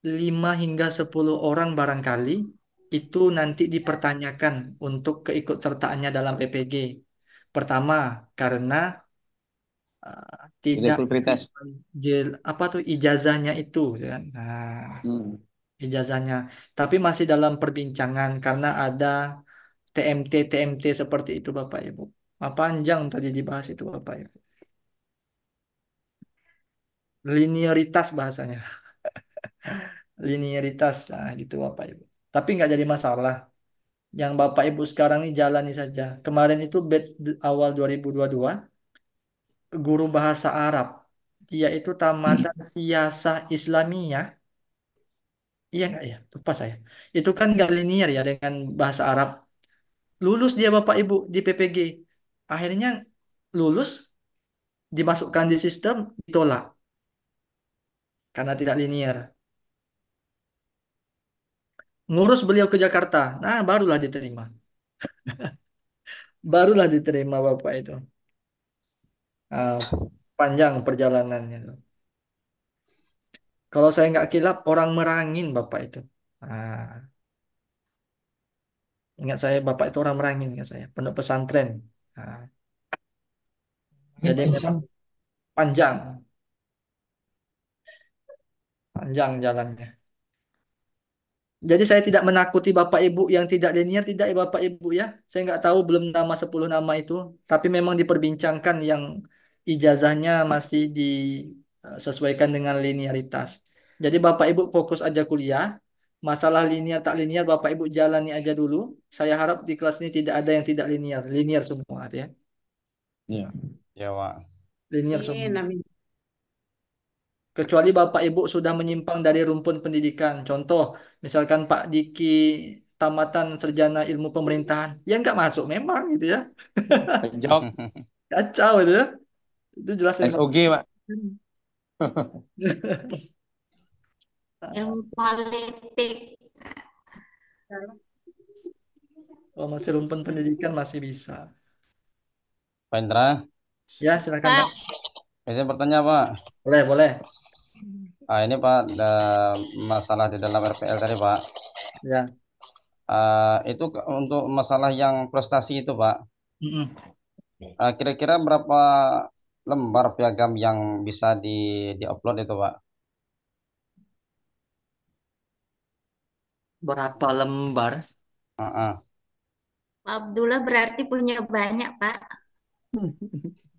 5 hingga 10 orang barangkali itu nanti dipertanyakan untuk keikutsertaannya dalam PPG. Pertama, karena Tidak tidak ikut pretest. apa tuh ijazahnya itu kan. Nah, ijazahnya. Tapi masih dalam perbincangan karena ada TMT seperti itu Bapak Ibu. Panjang tadi dibahas itu Bapak Ibu. Linearitas bahasanya. Linearitas, nah gitu Bapak Ibu. Tapi nggak jadi masalah. Yang Bapak Ibu sekarang ini jalani saja. Kemarin itu awal 2022, guru bahasa Arab. Dia itu tamatan siasah Islamiyah. Iya nggak ya? Lupa saya. Itu kan nggak linear ya dengan bahasa Arab. Lulus dia Bapak Ibu di PPG. Akhirnya lulus, dimasukkan di sistem, ditolak. Karena tidak linear. Ngurus beliau ke Jakarta. Nah, barulah diterima. Barulah diterima Bapak itu. Ah, panjang perjalanannya. Kalau saya nggak kilap, orang Merangin Bapak itu. Ah, ingat saya Bapak itu orang Merangin, ingat saya. Pondok pesantren. Ah, jadi memang panjang. Panjang jalannya. Jadi saya tidak menakuti Bapak Ibu yang tidak linear, tidak ya Bapak Ibu ya. Saya nggak tahu belum nama 10 nama itu. Tapi memang diperbincangkan yang ijazahnya masih disesuaikan dengan linearitas. Jadi Bapak Ibu fokus aja kuliah. Masalah linear tak linear Bapak Ibu jalani aja dulu. Saya harap di kelas ini tidak ada yang tidak linear. Linear semua ya. Iya. Ya, Pak. Linear Amin, semua. amin. Kecuali Bapak Ibu sudah menyimpang dari rumpun pendidikan. Contoh, misalkan Pak Diki tamatan sarjana ilmu pemerintahan, ya nggak masuk memang gitu ya. Jawab Kacau itu ya. Itu jelas memang. SOG, Pak. Ilmu politik. Kalau masih rumpun pendidikan masih bisa. Pak Indra, Ya, silakan Pak. Pak, bisa bertanya Pak? Boleh, boleh. Ini Pak, masalah di dalam RPL tadi Pak. Ya. Itu untuk masalah yang prestasi itu Pak. Mm-mm. Kira-kira berapa lembar piagam yang bisa di-upload itu Pak? Berapa lembar? Ah. Pak Abdullah berarti punya banyak, Pak.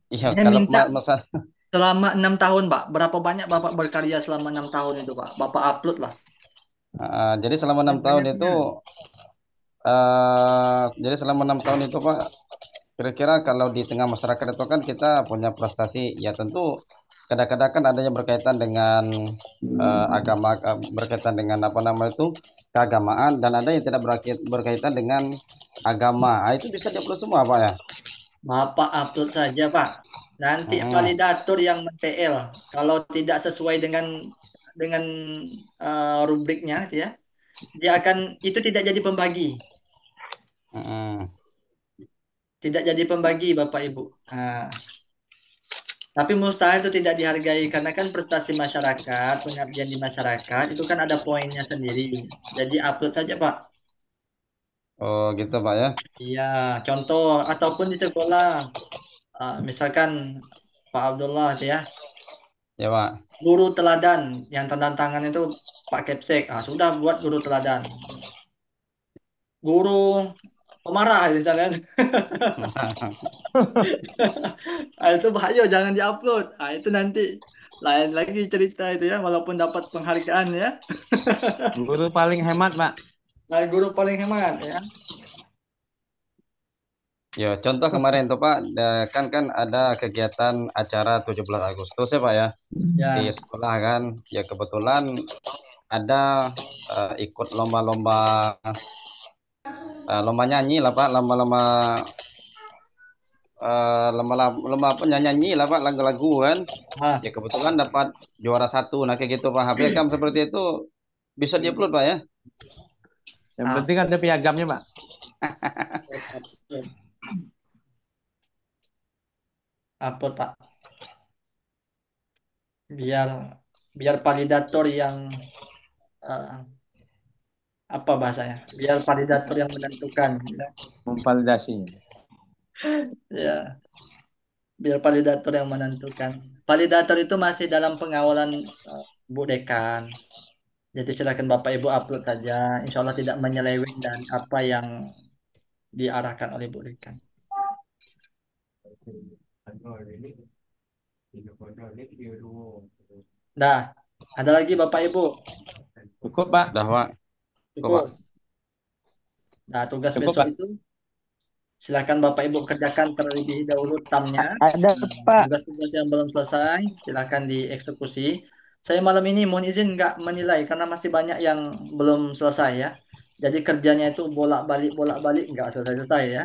Iya, Dia kalau minta masa selama 6 tahun, Pak. Berapa banyak Bapak berkarya selama 6 tahun itu, Pak? Bapak upload lah. jadi selama 6 tahun itu Banyak-banyak. jadi selama 6 tahun itu Pak, kira-kira kalau di tengah masyarakat itu kan kita punya prestasi, ya tentu kadang-kadang kan ada yang berkaitan dengan agama, berkaitan dengan apa nama itu keagamaan, dan ada yang tidak berkaitan dengan agama. Itu bisa diupload semua Pak ya? Bapak upload saja, Pak. Nanti validator yang men-TL. Kalau tidak sesuai dengan rubriknya, gitu ya, dia akan itu tidak jadi pembagi, tidak jadi pembagi, Bapak Ibu. Nah, tapi mustahil itu tidak dihargai karena kan prestasi masyarakat, pengabdian di masyarakat itu kan ada poinnya sendiri. Jadi upload saja, Pak. Oh gitu Pak ya? Iya, contoh ataupun di sekolah, misalkan Pak Abdullah itu ya. Ya Pak. Guru teladan yang tanda tangan itu Pak Kepsek. Sudah buat guru teladan. Guru pemarah misalnya. Itu bahaya jangan diupload. Itu nanti lain lagi cerita itu ya walaupun dapat penghargaan ya. Guru paling hemat, Pak. Guru paling hemat ya. Ya, contoh kemarin tuh Pak, kan ada kegiatan acara 17 Agustus ya Pak ya, di sekolah kan. Ya kebetulan ada ikut lomba nyanyi lah Pak, lomba-lomba lemah apa nyanyi lah Pak lagu-lagu kan. Ah, Ya kebetulan dapat juara satu. Nah kayak gitu Pak. HP kan seperti itu bisa diupload Pak ya. Yang ah, penting ada piagamnya, Pak. upload Pak. Biar biar validator yang eh, apa bahasanya? Biar validator yang menentukan, ya. Memvalidasinya. Ya, biar validator yang menentukan. Validator itu masih dalam pengawalan Bu Dekan. Jadi silakan Bapak Ibu upload saja. Insya Allah tidak menyeleweng dari apa yang diarahkan oleh Bu Dekan. Nah, ada lagi Bapak Ibu. Cukup, Pak. Dah Pak. Kok Pak? Cukup. Nah, tugas Cukup, besok Pak. itu silakan Bapak Ibu kerjakan terlebih dahulu tamnya. Ada Nah, Pak. tugas-tugas yang belum selesai silakan dieksekusi. Saya malam ini mohon izin nggak menilai karena masih banyak yang belum selesai ya. Jadi kerjanya itu bolak-balik nggak selesai-selesai ya.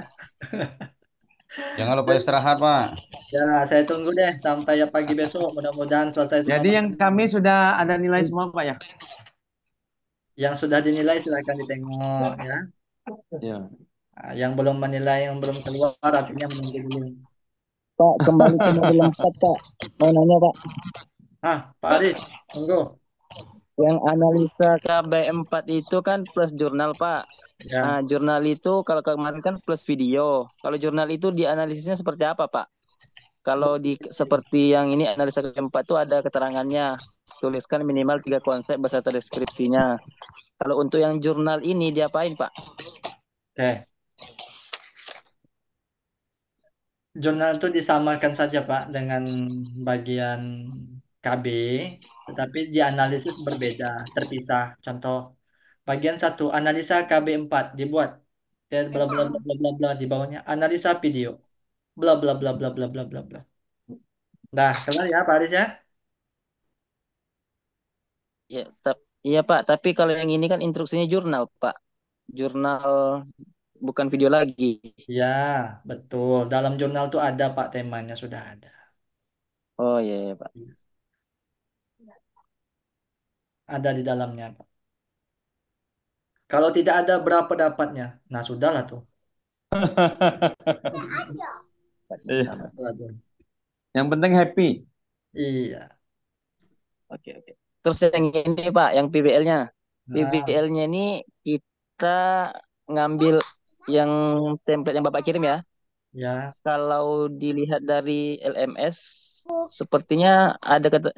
Jangan lupa istirahat Pak. Ya, saya tunggu deh sampai ya pagi besok. Mudah-mudahan selesai semua Jadi yang materi. kami sudah ada nilai semua, Pak ya? Yang sudah dinilai silakan ditengok ya. Ya. Nah, yang belum menilai, yang belum keluar artinya menunggu dulu. Pak, kembali ke modul 4, Pak. Mau nanya, Pak. Ah, Pak Aris, tunggu. Yang analisa KB4 itu kan plus jurnal, Pak. Nah, Ya. jurnal itu kalau kemarin kan plus video. Kalau jurnal itu dianalisisnya seperti apa, Pak? Kalau di seperti yang ini analisa KB4 itu ada keterangannya. Tuliskan minimal 3 konsep beserta deskripsinya. Kalau untuk yang jurnal ini diapain, Pak? Oke. Jurnal itu disamakan saja Pak dengan bagian KB, tetapi dianalisis berbeda, terpisah. Contoh, bagian satu analisa KB4 dibuat dan bla bla bla bla bla bla di bawahnya analisa video, bla bla bla bla bla bla bla bla. Nah, kelar ya Pak Aris ya? Ya, iya Pak, tapi kalau yang ini kan instruksinya jurnal, Pak. Jurnal bukan video lagi. Ya, betul. Dalam jurnal itu ada Pak temanya sudah ada. Oh iya, iya, Pak. Ada di dalamnya Pak. Kalau tidak ada berapa dapatnya? Nah, sudahlah tuh. Iya. Sudahlah tuh. Yang penting happy. Iya. Oke, oke. Terus yang ini Pak, yang PBL-nya. Nah, PBL-nya ini kita ngambil yang template yang Bapak kirim ya. ya. Kalau dilihat dari LMS, sepertinya ada kata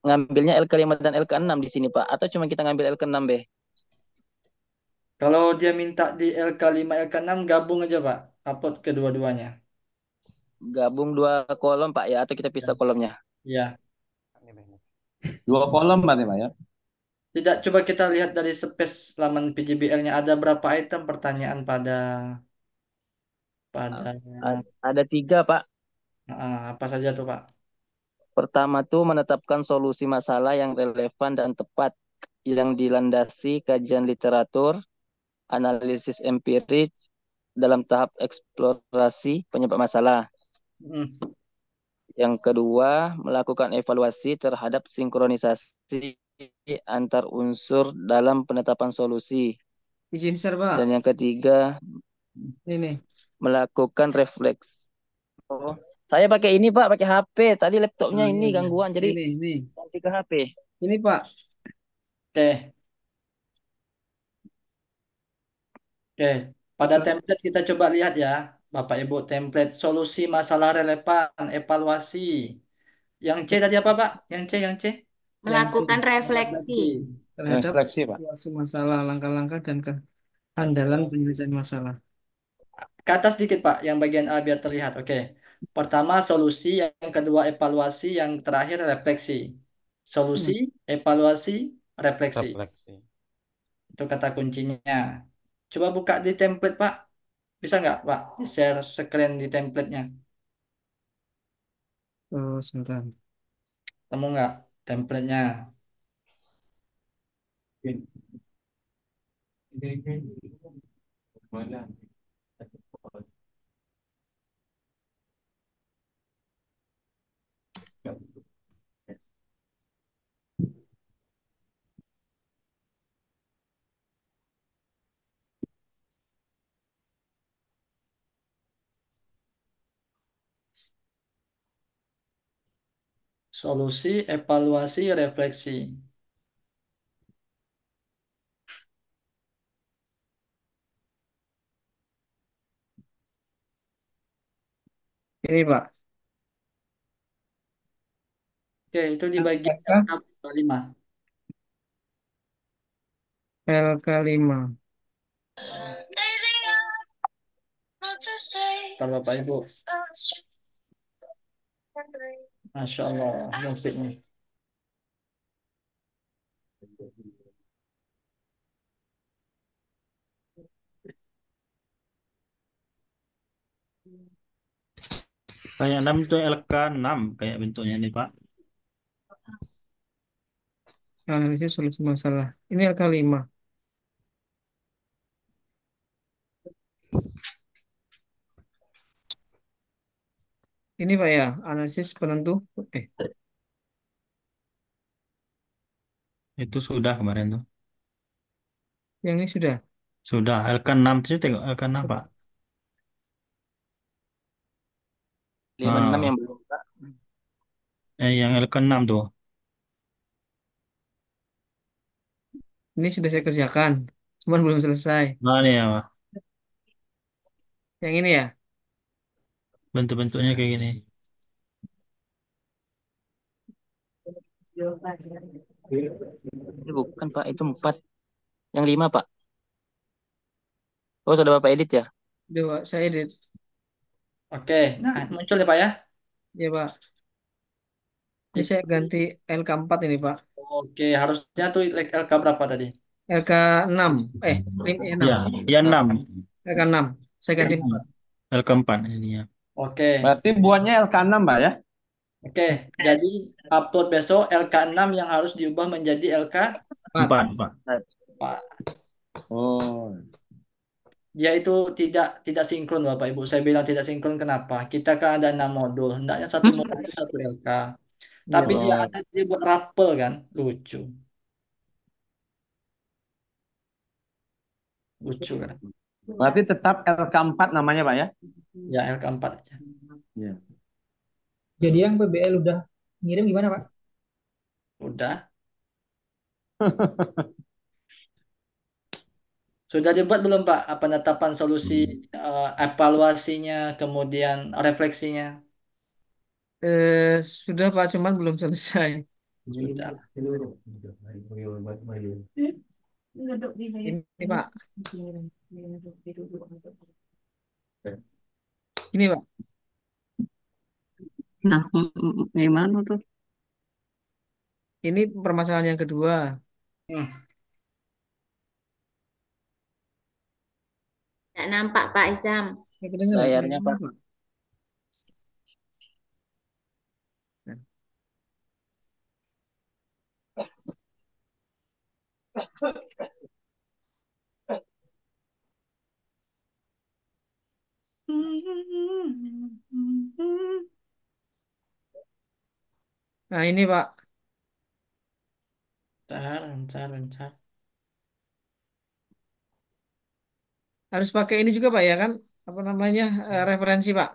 ngambilnya LK5 dan LK6 di sini Pak. Atau cuma kita ngambil LK6B? Kalau dia minta di LK5, LK6 gabung aja Pak. Upload kedua-duanya. Gabung 2 kolom Pak ya, atau kita pisah Ya. kolomnya? Ya. 2 kolom, Pak ya? Tidak, coba kita lihat dari space laman PJBL-nya ada berapa item pertanyaan pada pada Ada 3 Pak. apa saja tuh Pak? Pertama tuh menetapkan solusi masalah yang relevan dan tepat yang dilandasi kajian literatur, analisis empiris dalam tahap eksplorasi penyebab masalah. Hmm. Yang kedua, melakukan evaluasi terhadap sinkronisasi antar unsur dalam penetapan solusi. Izin share, Pak. Dan yang ketiga, Ini. melakukan refleks. Oh, saya pakai ini Pak, pakai HP. Tadi laptopnya Nah, ini iya. gangguan, jadi Ini. ganti ke HP. Ini, Pak. Oke, oke. Pada template kita coba lihat ya, Bapak Ibu, template solusi masalah relevan, evaluasi. Yang C tadi apa Pak? Yang C. Yang C. Melakukan refleksi. Refleksi. Terhadap Refleksi, Pak. suatu masalah, langkah-langkah dan kehandalan penyelesaian masalah. Ke atas sedikit Pak, yang bagian A biar terlihat. Oke. Pertama solusi, yang kedua evaluasi, yang terakhir refleksi. Solusi, Hmm. evaluasi, refleksi. Refleksi. Itu kata kuncinya. Coba buka di template Pak. Bisa nggak Pak? Di share screen di templatenya. Oh, sebentar. Temu nggak templatenya? Solusi, evaluasi, refleksi. Ini Pak, Oke, itu di bagian LK, LK5. LK5. Kalau Bapak Ibu, Masya Allah, musiknya. Kayak 6 itu LK6 kayak bentuknya nih Pak. Analisis solusi masalah. Ini LK5. Ini Pak ya, analisis penentu. Eh, Itu sudah kemarin tuh. yang ini sudah. Sudah LK6 itu tengok LK6 Pak. 56 Ah, yang belum Pak. yang LK6 tuh. Ini sudah saya kerjakan, cuman belum selesai. Nah, nih ya, Pak. Yang ini ya, Bentuk-bentuknya kayak gini. Ini bukan Pak, itu 4. Yang 5 Pak. Oh, sudah Bapak edit ya? udah Pak, saya edit. Oke, nah muncul ya Pak ya. Ya Pak, ini Itu, saya ganti LK4 ini Pak. oke, harusnya tuh LK berapa tadi? LK6, 6. Ya, ya 6. LK6, saya ganti 4. LK4 ini ya. Oke, Berarti buatnya LK6, Mbak ya? oke. Jadi upload besok LK6 yang harus diubah menjadi 4. 4, Pak. Pak. Oh. Dia itu tidak sinkron Bapak Ibu. Saya bilang tidak sinkron kenapa? Kita kan ada 6 modul. Hendaknya satu modul itu satu LK. Iya Tapi Pak. dia Oh. ada dia buat rapel kan? Lucu. Lucu kan? Berarti tetap LK4 namanya, Pak ya? Ya LK4 aja. Iya. Jadi yang PBL udah ngirim gimana, Pak? Udah. Sudah dibuat belum Pak? Penetapan solusi, evaluasinya, kemudian refleksinya? Sudah Pak, cuman belum selesai. Sudah. Ini Pak, ini Pak. Nah, gimana tuh? Ini permasalahan yang kedua. Hmm. Nggak nampak Pak Izam. Saya kedengeran. Layarnya Pak. Nah ini Pak, Bentar. harus pakai ini juga Pak ya kan? Apa namanya, referensi Pak?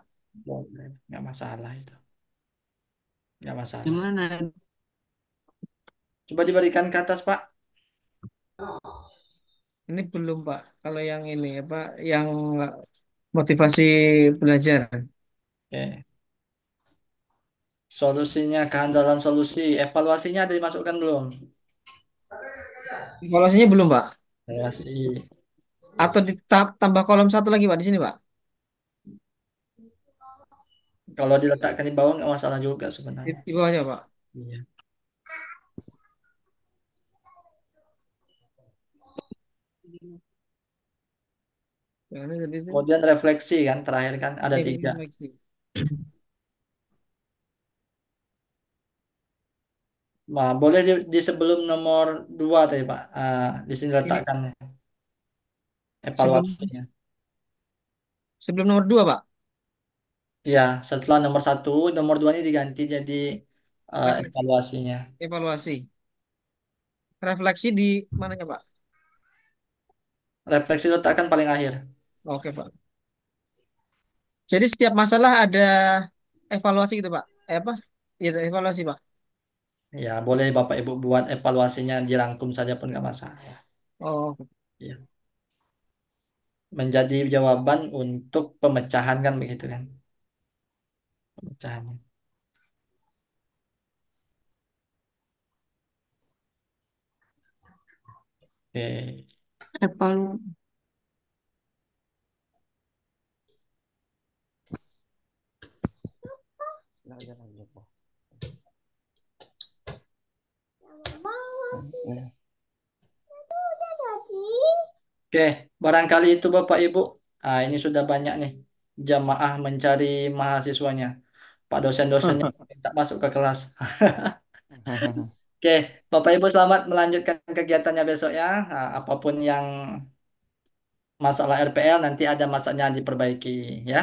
Boleh. Nggak masalah itu. Nggak masalah. Gimana? Coba diberikan ke atas Pak. Ini belum Pak. Kalau yang ini apa, yang motivasi belajar. Oke. Solusinya, kehandalan solusi. Evaluasinya ada dimasukkan belum? Evaluasinya belum Pak. Evaluasi. Atau ditambah kolom satu lagi Pak di sini Pak. Kalau diletakkan di bawah nggak masalah juga Di, sebenarnya. di bawahnya Pak. Iya. Yang ini tadi itu. Kemudian refleksi kan, terakhir kan ada Ini 3. refleksi. Nah, boleh di sebelum nomor 2 tadi Pak. Di sini Ini letakkan sebelum evaluasinya. sebelum nomor 2 Pak. Ya, setelah nomor 1, nomor 2 ini diganti jadi Refleksi, evaluasinya. evaluasi. Refleksi di mananya Pak? Refleksi letakkan paling akhir. Oke Pak. Jadi setiap masalah ada evaluasi gitu Pak. Apa? Iya, evaluasi Pak. Ya, boleh Bapak Ibu buat evaluasinya dirangkum saja pun nggak masalah. Oh, Ya. Menjadi jawaban untuk pemecahan kan begitu kan? Pemecahannya. Oke. Evalu. Oke, barangkali itu Bapak Ibu. Ah, ini sudah banyak nih jamaah mencari mahasiswanya. Pak dosen-dosennya minta masuk ke kelas. Oke, Bapak Ibu selamat melanjutkan kegiatannya besok ya. Ah, apapun yang masalah RPL nanti ada masanya diperbaiki ya.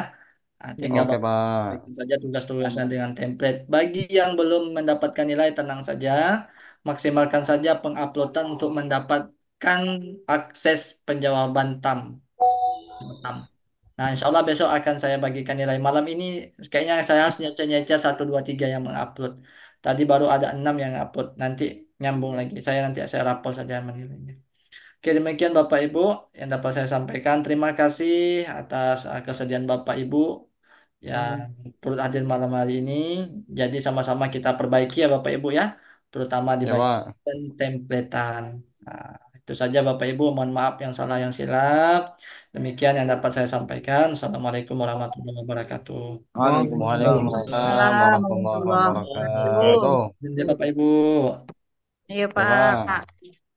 Nah, tinggal Oke, Bapak Pak. berikan saja tugas-tugasnya dengan template. Bagi yang belum mendapatkan nilai, tenang saja. Maksimalkan saja penguploadan untuk mendapatkan akses penjawaban TAM. TAM. Nah, insya Allah besok akan saya bagikan nilai. Malam ini kayaknya saya harus nyecer-nyecer 1, 2, 3 yang mengupload. Tadi baru ada 6 yang upload. Nanti nyambung lagi. Saya rapor saja menilainya. Oke, demikian Bapak Ibu yang dapat saya sampaikan. Terima kasih atas kesediaan Bapak Ibu yang turut hadir malam hari ini. Jadi sama-sama kita perbaiki ya Bapak Ibu ya, terutama di Ya, Pak. bagian templatean. Nah, itu saja Bapak Ibu. Mohon maaf yang salah yang silap. Demikian yang dapat saya sampaikan. Assalamualaikum warahmatullahi wabarakatuh. Waalaikumsalam Waalaikumsalam warahmatullahi warahmatullahi wabarakatuh. wabarakatuh. Terima kasih Bapak Ibu. Iya, Ya, Pak. Pak.